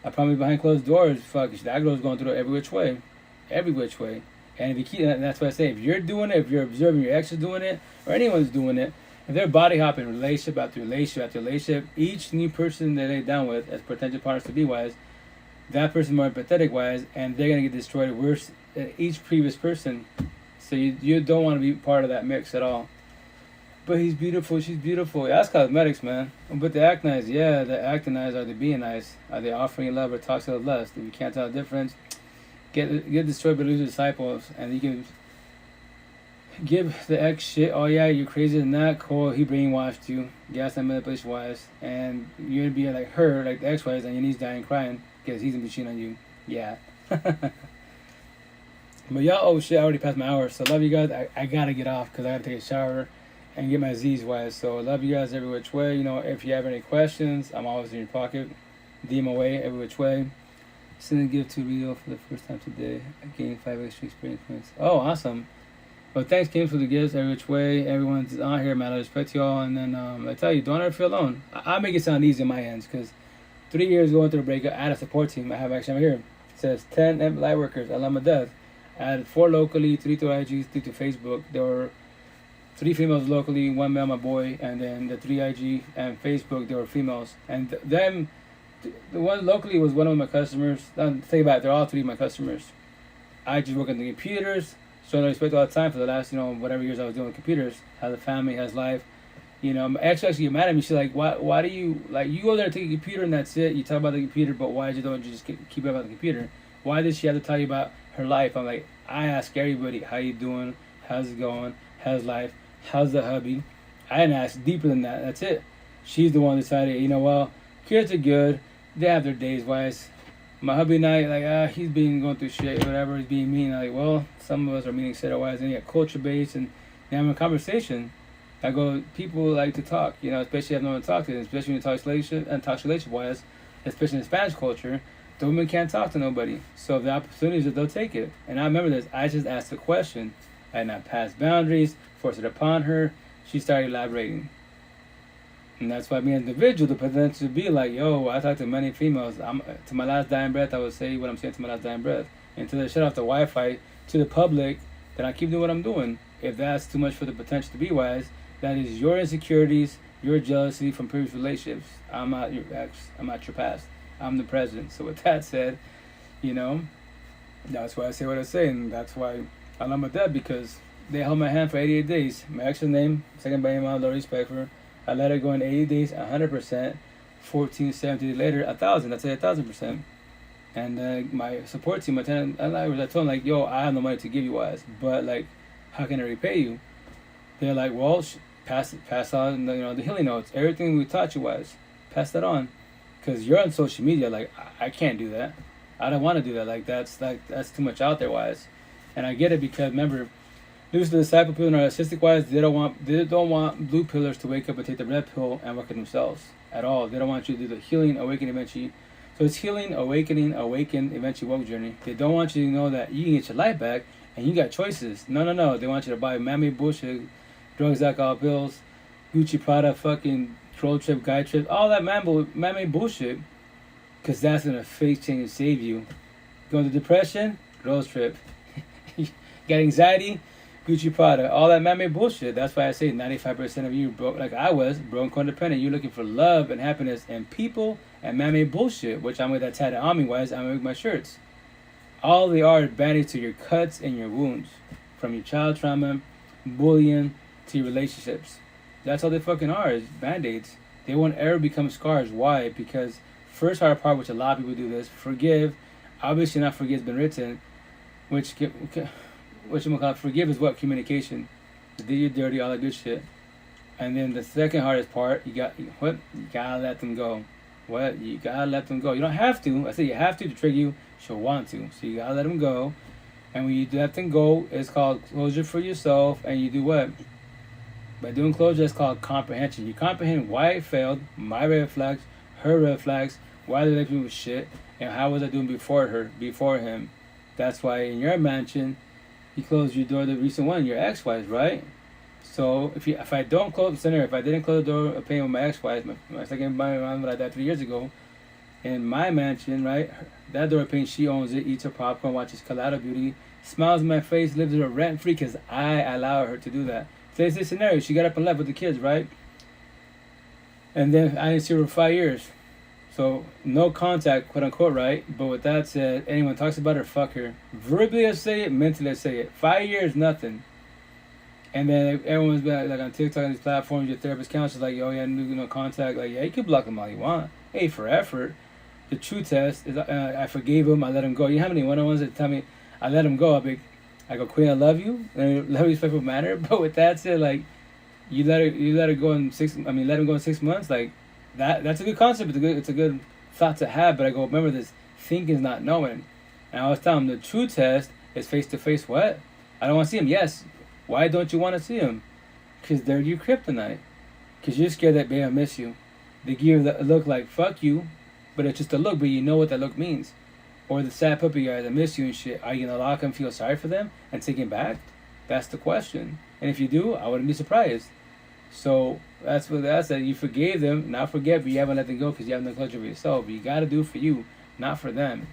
I promise behind closed doors, fuck, that girl's going through it every which way. Every which way. And if you keep, that's what I say, if you're doing it, if you're observing your ex is doing it, or anyone's doing it, if they're body hopping relationship after relationship after relationship, each new person they lay down with as potential partners to be wise, that person more empathetic wise, and they're going to get destroyed worse than each previous person. So you don't want to be part of that mix at all. But he's beautiful, she's beautiful. Yeah, that's cosmetics, man. But the act nice, yeah, the acting nice, are they being nice? Are they offering love or toxic or lust? If you can't tell the difference, get destroyed by loser disciples, and you can give the ex shit. Oh yeah, you're crazy than that. Cool, he brainwashed you, gaslight, manipulation wise, and you're gonna be like her, like the ex wise, on your knees dying crying because he's gonna be cheating on you. Yeah. But y'all, oh shit, I already passed my hour, so love you guys. I gotta get off because I gotta take a shower and get my Z's wise. So love you guys every which way. You know, if you have any questions, I'm always in your pocket. DM away every which way. Send a gift to Rio for the first time today. I gained 5 extra experience points. Oh, awesome. Well, thanks, Kim, for the gifts every which way. Everyone's on here, man. I respect y'all. And then I tell you, don't ever feel alone. I make it sound easy in my hands because 3 years going through a breakup, I had a support team. I'm here. It says 10 light workers. I love my death. I had 4 locally, 3 through IG, 3 through Facebook. There were 3 females locally, 1 male, my boy, and then the 3 IG and Facebook, there were females. And them, the one locally was one of my customers. Think about it, they're all 3 of my customers. I just work on the computers, showing respect all the time for the last, you know, whatever years I was doing with computers. Has a family, has life. You know, my ex actually get mad at me. She's like, why do you, like, you go there and take a computer and that's it. You talk about the computer, but why don't you just keep it about the computer? Why does she have to tell you about her life? I'm like, I ask everybody, how you doing? How's it going? How's life? How's the hubby? I didn't ask deeper than that. That's it. She's the one that decided, you know, well, kids are good. They have their days wise. My hubby and I, like, he's been going through shit, whatever, he's being mean. I'm like, well, some of us are meaning shit wise, and you got culture based, and having a conversation. I go, people like to talk, you know, especially if no one to talk to them, especially when you talk relationship wise, especially in Spanish culture. The women can't talk to nobody. So if the opportunity is that, they'll take it. And I remember this, I just asked a question. I had not passed boundaries, forced it upon her. She started elaborating. And that's why me as an individual, the potential to be like, yo, I talk to many females. To my last dying breath, I would say what I'm saying to my last dying breath. Until they shut off the Wi-Fi to the public, then I keep doing what I'm doing. If that's too much for the potential to be wise, that is your insecurities, your jealousy from previous relationships. I'm not your ex. I'm not your past. I'm the present. So with that said, you know, that's why I say what I say. And that's why I love my dad, because they held my hand for 88 days. My ex's name, second by name, I have no respect for her. I let her go in 80 days, 100%. 14, 17 days later, 1,000. That's 1,000%. And my support team, I told them, like, yo, I have no money to give you wise, but, like, how can I repay you? They're like, well, pass on, you know, the healing notes. Everything we taught you wise, pass that on. Because you're on social media, like, I can't do that. I don't want to do that. Like, that's too much out there wise. And I get it because, remember, lose the disciple people narcissistic wise, they don't want blue pillars to wake up and take the red pill and work on themselves at all. They don't want you to do the healing, awakening, eventually. So it's healing, awakening, awaken, eventually woke journey. They don't want you to know that you can get your life back and you got choices. No. They want you to buy mammy bullshit, drugs, alcohol, pills, Gucci, Prada, fucking road trip, guy trip, all that man-made bullshit. Because that's going to face change and save you. Going to depression, road trip. Got anxiety, Gucci Prada. All that man-made bullshit. That's why I say 95% of you, broke, like I was, broke codependent. You're looking for love and happiness and people and man-made bullshit, which I'm with that tatted on me wise. I'm with my shirts. All they are band-aids to your cuts and your wounds. From your child trauma, bullying, to your relationships. That's all they fucking are, is band-aids. They won't ever become scars. Why? Because first hard part, which a lot of people do this, forgive. Obviously not forgive has been written. Which you call forgive is what? Communication. Did you dirty, all that good shit. And then the second hardest part, you gotta let them go. What? You gotta let them go. You don't have to. I say you have to trigger you. She'll want to. So you gotta let them go. And when you let them go, it's called closure for yourself. And you do what? By doing closure, it's called comprehension. You comprehend why it failed, my red flags, her red flags, why they left me with shit, and how was I doing before her, before him. That's why in your mansion, you closed your door to the recent one, your ex-wife, right? So if I don't close, if I didn't close the door of pain with my ex-wife, my second man when I died 3 years ago, in my mansion, right, that door of pain, she owns it, eats her popcorn, watches Colada Beauty, smiles in my face, lives her rent-free because I allow her to do that. Today's this scenario, she got up and left with the kids, right? And then I didn't see her for 5 years. So, no contact, quote unquote, right? But with that said, anyone talks about her, fuck her. Verbally I say it, mentally I say it. 5 years, nothing. And then everyone's been like on TikTok and these platforms, your therapist counselors like, yo, yeah, no contact. Like, yeah, you can block them all you want. Hey, for effort. The true test is I forgave him, I let him go. You know how many one-on-ones that tell me I let him go? I go, Queen, I love you. And love you, respectful manner. But with that said, like, you let her go in let him go in 6 months, like, that's a good concept. It's a good thought to have. But I go, remember this, thinking is not knowing. And I was telling him the true test is face to face. What? I don't want to see him. Yes. Why don't you want to see him? Because they're your kryptonite. Because you're scared that they'll miss you. They give you the look like fuck you, but it's just a look. But you know what that look means. Or the sad puppy guys that miss you and shit. Are you gonna lock them, feel sorry for them, and take him back? That's the question. And if you do, I wouldn't be surprised. So that's what that said. You forgave them, not forget, but you haven't let them go because you haven't done closure for yourself. But you got to do it for you, not for them.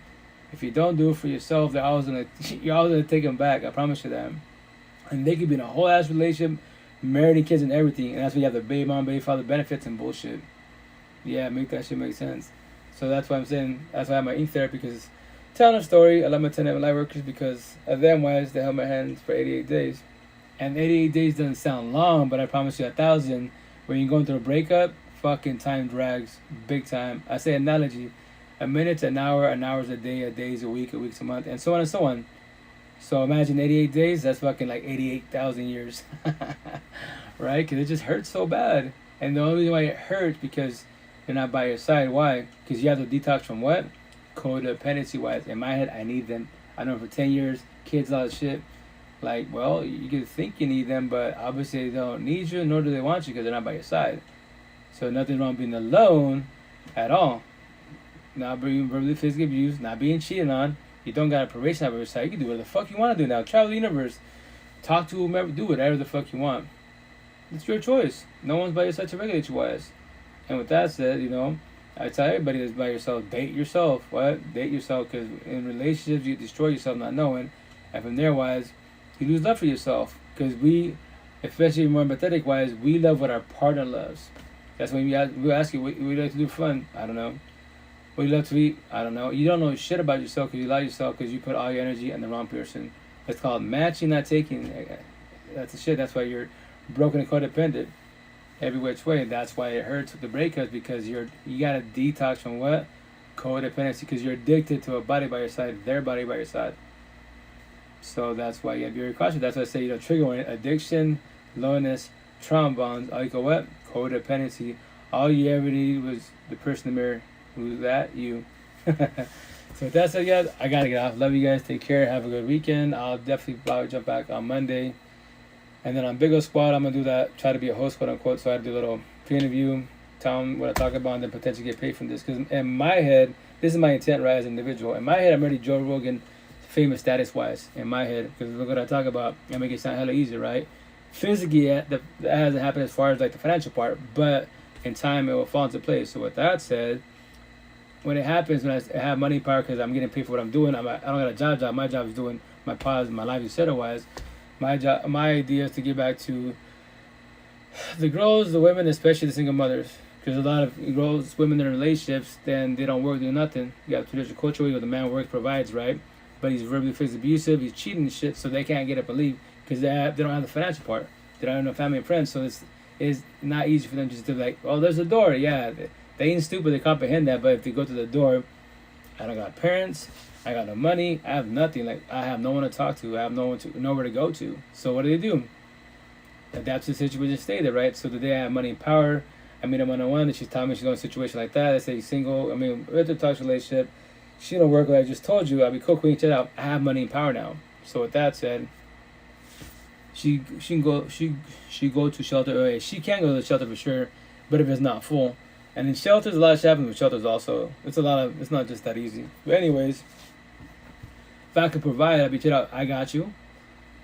If you don't do it for yourself, you're always gonna take them back. I promise you that. And they could be in a whole ass relationship, married and kids and everything, and that's why you have the baby mom, baby father benefits and bullshit. Yeah, make that shit make sense. So that's why I'm saying that's why I have my ink therapy, because telling a story, I love my tenant light workers because of them wise they held my hands for 88 days. And 88 days doesn't sound long, but I promise you 1,000. When you're going through a breakup, fucking time drags big time. I say analogy, a minute's an hour is a day, a day's a week's a month, and so on and so on. So imagine 88 days, that's fucking like 88,000 years. Right? Because it just hurts so bad. And the only reason why it hurts because they're not by your side. Why? Because you have to detox from what? Codependency wise. In my head, I need them. I know for 10 years, kids, all that shit. Like, well, you can think you need them, but obviously they don't need you, nor do they want you because they're not by your side. So nothing wrong being alone at all. Not being verbally, physically abused, not being cheated on. You don't got a probation by your side. You can do whatever the fuck you want to do now. Travel the universe. Talk to whomever. Do whatever the fuck you want. It's your choice. No one's by your side to regulate you wise. And with that said, I tell everybody that's by yourself, date yourself. What? Date yourself, because in relationships, you destroy yourself not knowing. And from there wise, you lose love for yourself. Because we, especially more empathetic wise, we love what our partner loves. That's when we ask you, what do you like to do for fun? I don't know. What do you love to eat? I don't know. You don't know shit about yourself because you lie yourself because you put all your energy on the wrong person. It's called matching, not taking. That's the shit. That's why you're broken and codependent every which way. That's why it hurts with the breakups, because you gotta detox from what? Codependency, because you're addicted to a body by your side, their body by your side. So that's why you gotta be very cautious. That's why I say, trigger warning: addiction, loneliness, trauma bonds, all you go what? Codependency. All you ever need was the person in the mirror. Who's that? You. So with that said, guys, I gotta get off. Love you guys. Take care. Have a good weekend. I'll definitely probably jump back on Monday. And then on Big O Squad, I'm going to do that. Try to be a host, quote unquote. So I do a little pre-interview, tell them what I talk about, and then potentially get paid from this. Because in my head, this is my intent, right, as an individual. In my head, I'm already Joe Rogan, famous status-wise. In my head. Because look what I talk about. I make it sound hella easy, right? Physically, that hasn't happened as far as like the financial part. But in time it will fall into place. So with that said, when it happens, when I have money power because I'm getting paid for what I'm doing, I don't got a job. My job is doing my pause, my life, etc. My idea is to get back to the girls, the women, especially the single mothers. Because a lot of girls, women in relationships, then they don't work, do nothing. You got traditional culture where the man works, provides, right? But he's verbally physically abusive, he's cheating and shit, so they can't get up and leave because they don't have the financial part. They don't have no family and friends, so it's not easy for them just to be like, oh, there's a door. Yeah, they ain't stupid, they comprehend that, but if they go to the door, I don't got parents, I got no money, I have nothing. Like, I have no one to talk to, I have nowhere to go to. So what do? Adapt to the situation, stay there, right? So today I have money and power. I meet her one-on-one, and she's telling me she's going in a situation like that. I say single. I mean, with a toxic relationship, she don't work like I just told you. I'll be cool, queen, check out. I have money and power now. So with that said, she can go. She go to shelter. Or she can go to the shelter for sure, but if it's not full, and in shelters, a lot of shit happens with shelters also. It's not just that easy. But anyways, if I could provide, I'd be check out. I got you.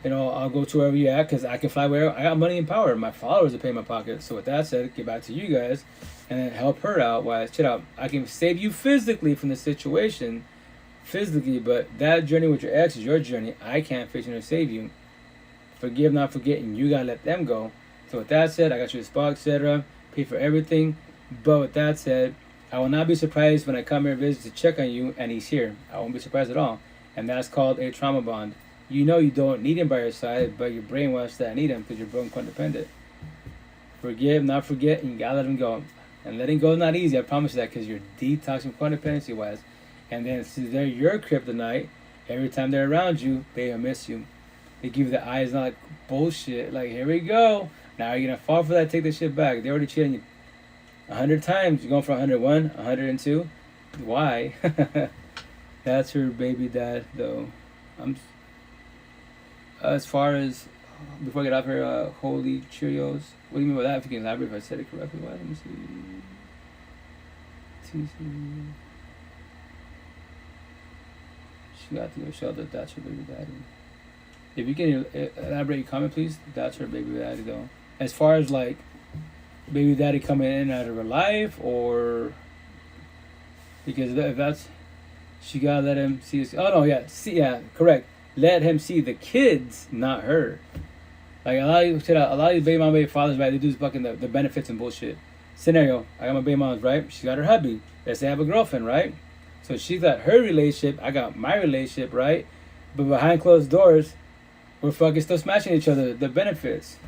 I'll go to wherever you're at because I can fly wherever. I got money and power. My followers are paying my pocket. So with that said, get back to you guys and then help her out. While check out, I can save you physically from the situation, but that journey with your ex is your journey. I can't fix you or save you. Forgive, not forgetting. You gotta let them go. So with that said, I got you a spot, etc. Pay for everything. But with that said, I will not be surprised when I come here and visit to check on you and he's here. I won't be surprised at all. And that's called a trauma bond. You don't need him by your side, but your brainwashed that I need him because you're broken codependent. Forgive, not forget, and you gotta let him go. And letting go is not easy, I promise you that, because you're detoxing codependency wise. And then since they're your kryptonite, every time they're around you, they will miss you. They give you the eyes, not like bullshit. Like, here we go. Now you're gonna fall for that, take this shit back. They already cheated on you 100 times. You're going for 101, 102. Why? That's her baby dad, though. As far as, before I get off here, holy Cheerios. What do you mean by that? If you can elaborate if I said it correctly. Let me see. She got to go shelter. That's her baby daddy. If you can elaborate your comment, please. That's her baby daddy, though. As far as, like, baby daddy coming in out of her life, or... Because if that's... She gotta let him see... Oh, no, yeah. Correct. Let him see the kids, not her. Like a lot of these baby mom, baby fathers, right? They do fucking the benefits and bullshit. Scenario: I got my baby mom's, right? She got her hubby. Let's say I have a girlfriend, right? So she got her relationship. I got my relationship, right? But behind closed doors, we're fucking still smashing each other. The benefits.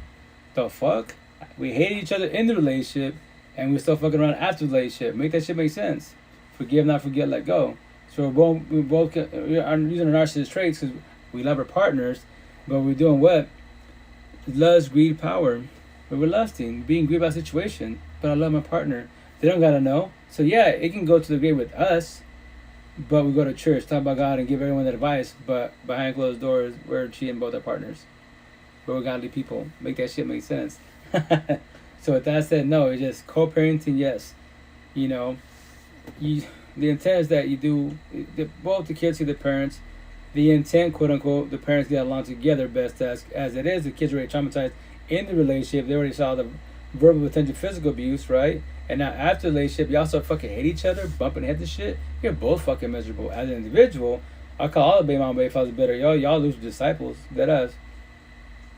The fuck? We hate each other in the relationship, and we're still fucking around after the relationship. Make that shit make sense. Forgive, not forget, let go. So we both are using our narcissist traits because we love our partners, but we're doing what? Lust, greed, power. But we're lusting, being greed about the situation. But I love my partner. They don't gotta know. So yeah, it can go to the grave with us, but we go to church, talk about God, and give everyone that advice. But behind closed doors, we're cheating both our partners. But we're godly people. Make that shit make sense. So with that said, no, it's just co-parenting. Yes, the intent is that you do both the kids see the parents. The intent, quote unquote, the parents get along together best as it is. The kids are already traumatized in the relationship. They already saw the verbal, potential physical abuse, right? And now after the relationship, y'all start fucking hate each other, bumping heads and shit. You're both fucking miserable. As an individual, I call all the baby mom, baby fathers better. Y'all lose disciples. That us.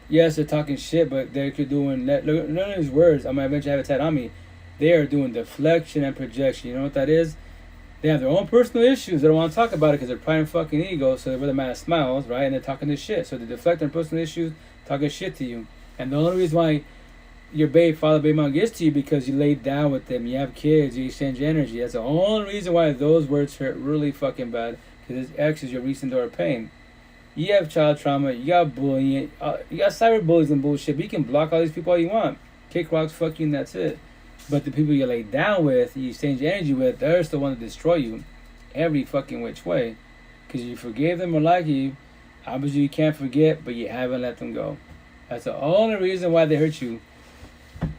Yes, they're talking shit, but they're doing, none of these words, I'm going to eventually have a tat on me. They are doing deflection and projection. You know what that is? They have their own personal issues. They don't want to talk about it because they're pride and fucking ego. So they're really mad at smiles, right? And they're talking this shit. So they deflect their personal issues, talking shit to you. And the only reason why your baby father, baby mom gets to you because you laid down with them, you have kids, you exchange energy. That's the only reason why those words hurt really fucking bad. Because this X is your recent door of pain. You have child trauma. You got bullying. You got cyberbullies and bullshit. But you can block all these people all you want. Kick rocks, fuck you, and that's it. But the people you lay down with, you exchange energy with, they're still want to destroy you every fucking which way. Because you forgave them or like you, obviously you can't forget, but you haven't let them go. That's the only reason why they hurt you.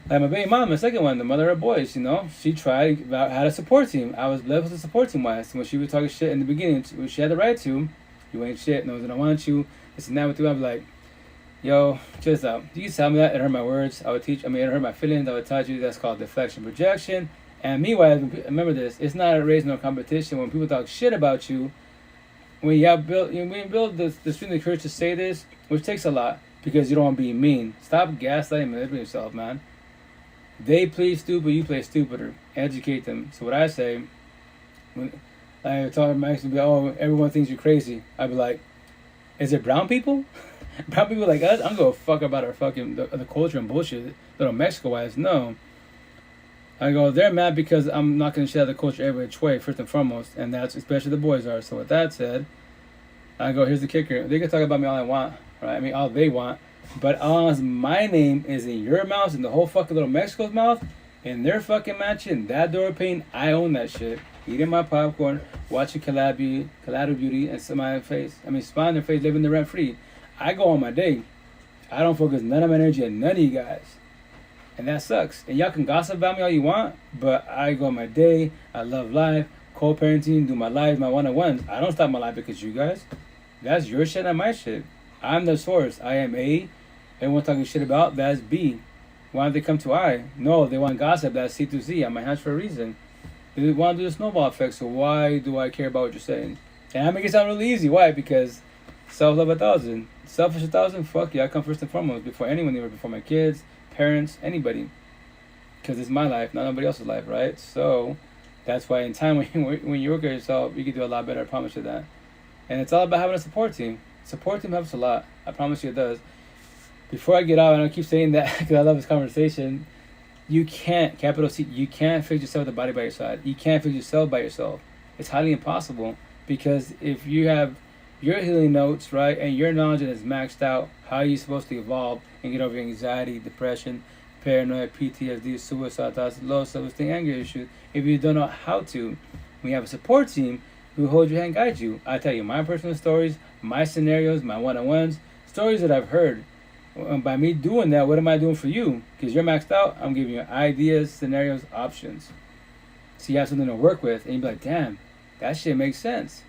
Like my baby mom, the second one, the mother of boys, she tried about how to support team. I was blessed with a support team wise. When she was talking shit in the beginning, which she had the right to, you ain't shit, no, I don't want you, this and that with you. I'm like, yo, just you can tell me that, it hurt my words. I would teach, it hurt my feelings. I would tell you that's called deflection projection. And meanwhile, remember this, it's not a race nor competition. When people talk shit about you, when you build the strength and courage to say this, which takes a lot, because you don't want to be mean. Stop gaslighting and manipulating yourself, man. They play stupid, you play stupider. Educate them. So what I say, when I talk to Max, be oh, everyone thinks you're crazy. I'd be like, is it brown people? Brown people like us? I'm gonna fuck about our fucking the culture and bullshit. Little Mexico wise, no. I go, they're mad because I'm not gonna share the culture every which way, first and foremost, and that's especially the boys are. So with that said, I go, here's the kicker. They can talk about me all they want, right? All they want, but as my name is in your mouth, in the whole fucking little Mexico's mouth, in their fucking mansion, that door pane, I own that shit. Eating my popcorn, watching Collateral Beauty, and smile in their face, living the rent free. I go on my day. I don't focus none of my energy on none of you guys. And that sucks. And y'all can gossip about me all you want, but I go on my day. I love life, co-parenting, do my life, my one-on-ones. I don't stop my life because you guys. That's your shit, not my shit. I'm the source. I am A. Everyone talking shit about, that's B. Why don't they come to I? No, they want gossip, that's C to Z. I'm my hands for a reason. They want to do the snowball effect, so why do I care about what you're saying? And I make it sound really easy. Why? Because self-love 1,000. Selfish 1,000, fuck yeah, I come first and foremost before anyone, even before my kids, parents, anybody. Because it's my life, not nobody else's life, right? So that's why in time when you work at yourself, you can do a lot better, I promise you that. And it's all about having a support team. Support team helps a lot. I promise you it does. Before I get out, and I keep saying that because I love this conversation, you can't, capital C, you can't fix yourself with the body by your side. You can't fix yourself by yourself. It's highly impossible, because if you have your healing notes, right, and your knowledge is maxed out, how are you supposed to evolve and get over anxiety, depression, paranoia, PTSD, suicide thoughts, low self-esteem, anger issues, if you don't know how to? We have a support team who hold your hand and guide you. I tell you my personal stories, my scenarios, my one-on-ones, stories that I've heard. By me doing that, what am I doing for you? Because you're maxed out, I'm giving you ideas, scenarios, options. So you have something to work with, and you'd be like, damn, that shit makes sense.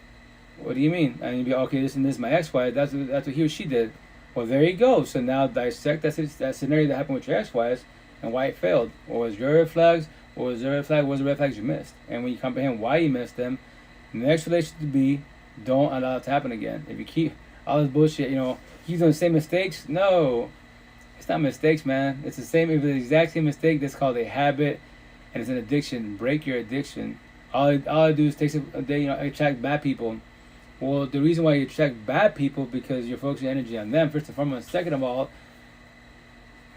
What do you mean? And you'd be okay, this and this, my ex-wife, that's what he or she did. Well, there you go. So now dissect that scenario that happened with your ex-wives and why it failed. What was your red flags? What was the red flag? What was the red flags you missed? And when you comprehend why you missed them, the next relationship to be, don't allow it to happen again. If you keep all this bullshit, keep doing the same mistakes, no. It's not mistakes, man. It's the same, if it's the exact same mistake, that's called a habit, and it's an addiction. Break your addiction. All I do is take a day, attract bad people. Well, the reason why you attract bad people, because you're focusing energy on them, first and foremost. Second of all,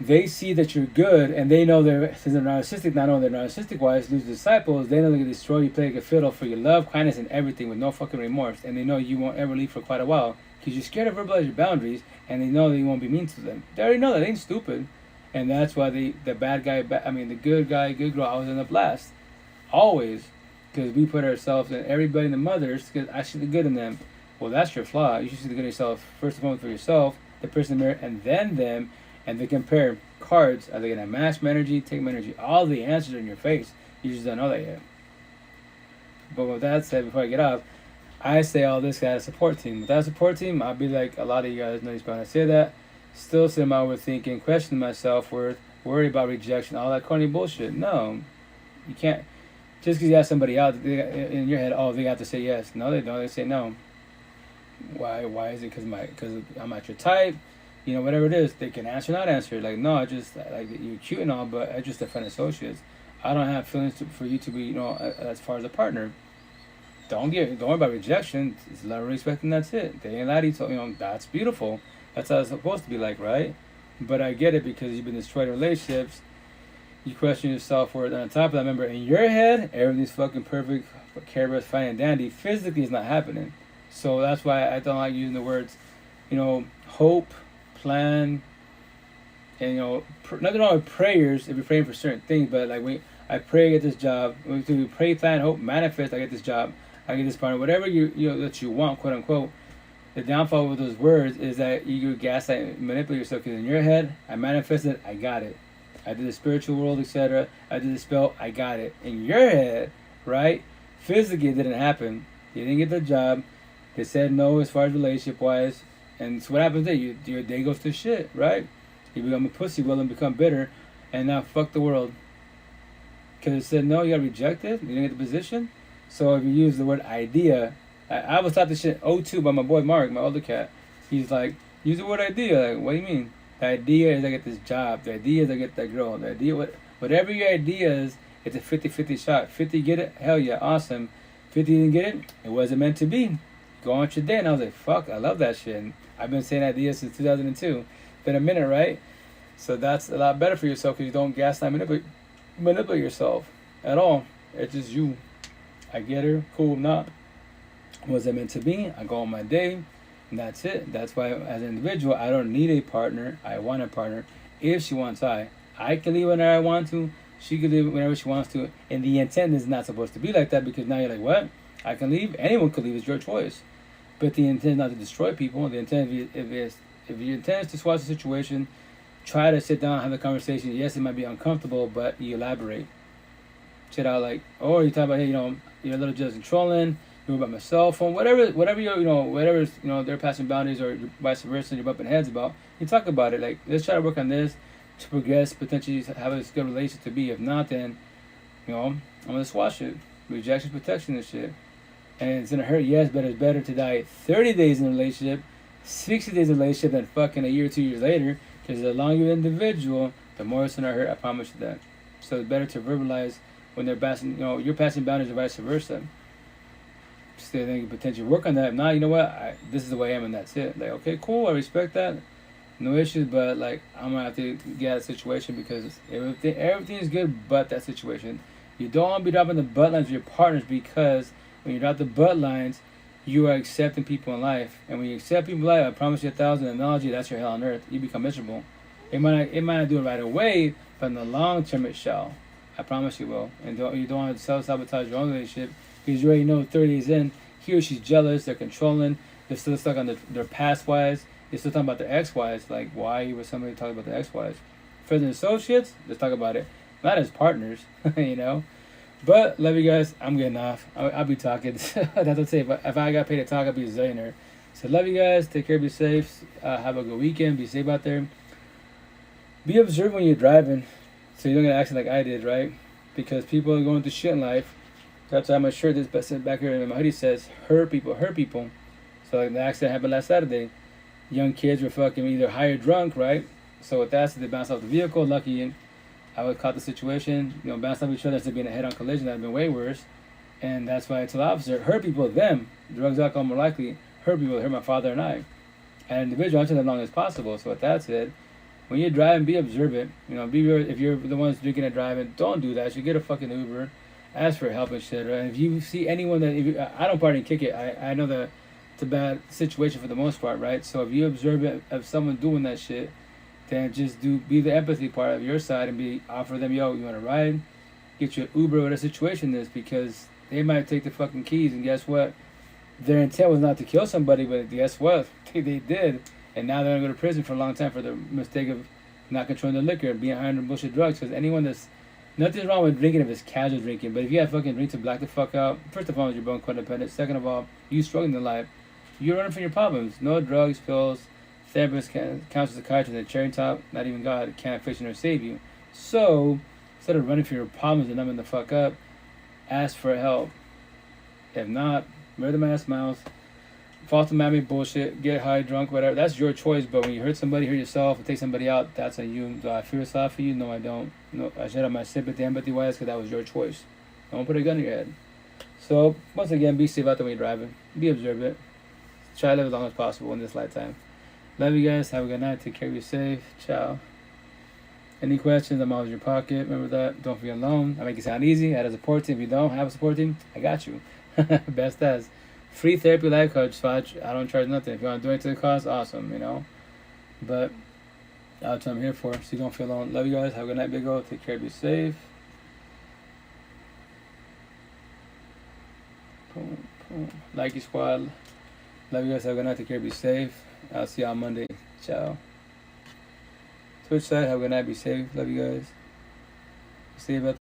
they see that you're good, and they know since they're narcissistic, not only they're narcissistic wise, lose disciples, they know they can destroy you, play like a fiddle for your love, kindness, and everything with no fucking remorse. And they know you won't ever leave for quite a while, because you're scared to verbalize your boundaries, and they know that you won't be mean to them. They already know that. They ain't stupid. And that's why the bad guy, the good guy, good girl always end up last. Always. Because we put ourselves in everybody in the mothers, because I see the good in them. Well, that's your flaw. You should see the good in yourself, first and foremost for yourself, the person in the mirror, and then them. And they compare cards. Are they going to match my energy, take my energy? All the answers are in your face. You just don't know that yet. But with that said, before I get off, I say all this guy has a support team. Without a support team, I'll be like a lot of you guys know these, but when I say that, still sitting out overthinking, questioning my self-worth, worried about rejection, all that corny bullshit. No, you can't. Just because you have somebody out in your head, oh, they have to say yes. No, they don't. They say no. Why? Why is it? Because I'm not your type. Whatever it is, they can answer or not answer. Like, no, I just, like, you're cute and all, but I just a friend associates. I don't have feelings for you to be, as far as a partner. Don't worry about rejection. It's love and respect, and that's it. They ain't lie to you, so, that's beautiful. That's how it's supposed to be like, right? But I get it, because you've been destroyed in relationships. You question your self-worth. And on top of that, remember, in your head, everything's fucking perfect, care bears, fine and dandy. Physically, it's not happening. So that's why I don't like using the words, hope, plan, and, nothing wrong with prayers if you're praying for certain things. But like, I pray I get this job. We pray, plan, hope, manifest, I get this job, I get this partner, whatever that you want, quote unquote. The downfall with those words is that you gaslight and manipulate yourself, because in your head, I manifested, I got it. I did the spiritual world, etc. I did the spell, I got it. In your head, right? Physically, it didn't happen. You didn't get the job. They said no as far as relationship-wise. And so what happens then? Your day goes to shit, right? You become a pussy, will and become bitter, and now fuck the world. Because it said no, you got rejected, you didn't get the position. So if you use the word idea, I was taught this shit 02 by my boy Mark, my older cat. He's like, use the word idea. Like, what do you mean? The idea is I get this job. The idea is I get that girl. The idea, whatever your idea is, it's a 50-50 shot. 50 get it? Hell yeah, awesome. 50 didn't get it? It wasn't meant to be. Go on with your day. And I was like, fuck, I love that shit. And I've been saying ideas since 2002. Been a minute, right? So that's a lot better for yourself because you don't gaslight manipulate yourself at all. It's just you. I get her, cool, not. Was it meant to be? I go on my day, and that's it. That's why, as an individual, I don't need a partner. I want a partner. If she wants, I can leave whenever I want to. She can leave whenever she wants to. And the intent is not supposed to be like that because now you're like, what? I can leave. Anyone could leave. It's your choice. But the intent is not to destroy people. The intent, if your intent is to squash the situation, try to sit down, have a conversation. Yes, it might be uncomfortable, but you elaborate. Shit out like, or you talk about, hey, you're a little just controlling. You're about my cell phone, whatever you're, they're passing boundaries or vice versa. You're bumping heads about. You talk about it. Like, let's try to work on this to progress, potentially have a good relationship to be. If not, then, I'm gonna squash it. Rejection, protection, and shit. And it's gonna hurt, yes, but it's better to die 30 days in a relationship, 60 days in a relationship than fucking a year or 2 years later. Because the longer you're an individual, the more it's gonna hurt. I promise you that. So it's better to verbalize when they're passing, you're passing boundaries or vice versa. So they can potentially work on that. If not, you know what? This is the way I am, and that's it. Like, okay, cool, I respect that. No issues, but like I'm gonna have to get out of the situation because everything is good, but that situation. You don't want to be dropping the butt lines with your partners because when you drop the butt lines, you are accepting people in life, and when you accept people in life, I promise you 1,000 analogy, that's your hell on earth. You become miserable. It might not do it right away, but in the long term, it shall. I promise you will. And you don't want to self-sabotage your own relationship because you already know 30 days in, he or she's jealous, they're controlling, they're still stuck on their past wives, they're still talking about their ex-wives, like why you were somebody talking about their ex-wives. Friends and associates, let's talk about it. Not as partners, But love you guys. I'm getting off. I'll be talking. That's what I say. If I got paid to talk, I'll be a zillionaire. So love you guys. Take care. Be safe. Have a good weekend. Be safe out there. Be observant when you're driving, so you don't get accident like I did, right? Because people are going through shit in life. That's why my shirt is back here, and my hoodie says hurt people. So like the accident happened last Saturday. Young kids were fucking either high or drunk, right? So with that, so they bounced off the vehicle. Lucky I would caught the situation, bounced off each other instead of being a head-on collision. That would have been way worse. And that's why I told the officer, hurt people, them. Drugs, alcohol, more likely. Hurt people, hurt my father and I. And individual, as long as possible. So with that said, when you're driving, be observant. If you're the ones drinking and driving, don't do that. You get a fucking Uber. Ask for help and shit. Right? And if you see anyone I don't party and kick it. I know that it's a bad situation for the most part, right? So if you observe it, of someone doing that shit, then just be the empathy part of your side and offer them, yo, you want to ride? Get you an Uber, what a situation is, because they might take the fucking keys, and guess what? Their intent was not to kill somebody, but guess what? They did, and now they're gonna go to prison for a long time for the mistake of not controlling the liquor and being high on bullshit drugs. Because nothing's wrong with drinking if it's casual drinking, but if you have fucking drink to black the fuck out, first of all, you're both codependent. Second of all, you struggling in life, you're running from your problems. No drugs, pills. Therapist, counselor, psychiatrist, and cherry top, not even God, can't fix you or save you. So, instead of running from your problems and numbing the fuck up, ask for help. If not, wear the mask, mouth, false alarming bullshit, get high, drunk, whatever. That's your choice, but when you hurt somebody, hurt yourself, or take somebody out, that's on you. Do I feel sorry for you? No, I don't. No, I should have my sympathy, empathy-wise, because that was your choice. Don't put a gun in your head. So, once again, be safe out there when you're driving. Be observant. Try to live as long as possible in this lifetime. Love you guys. Have a good night. Take care. Be safe. Ciao. Any questions? I'm always in your pocket. Remember that. Don't feel alone. I make it sound easy. I had a support team. If you don't have a support team, I got you. Best as. Free therapy life coach. So I don't charge nothing. If you want to donate to the cause, awesome, But that's what I'm here for. So you don't feel alone. Love you guys. Have a good night, big O. Take care. Be safe. Boom, boom. Like you, squad. Love you guys. Have a good night. Take care. Be safe. I'll see y'all Monday. Ciao. Twitch side, have a good night. Be safe. Love you guys. Stay about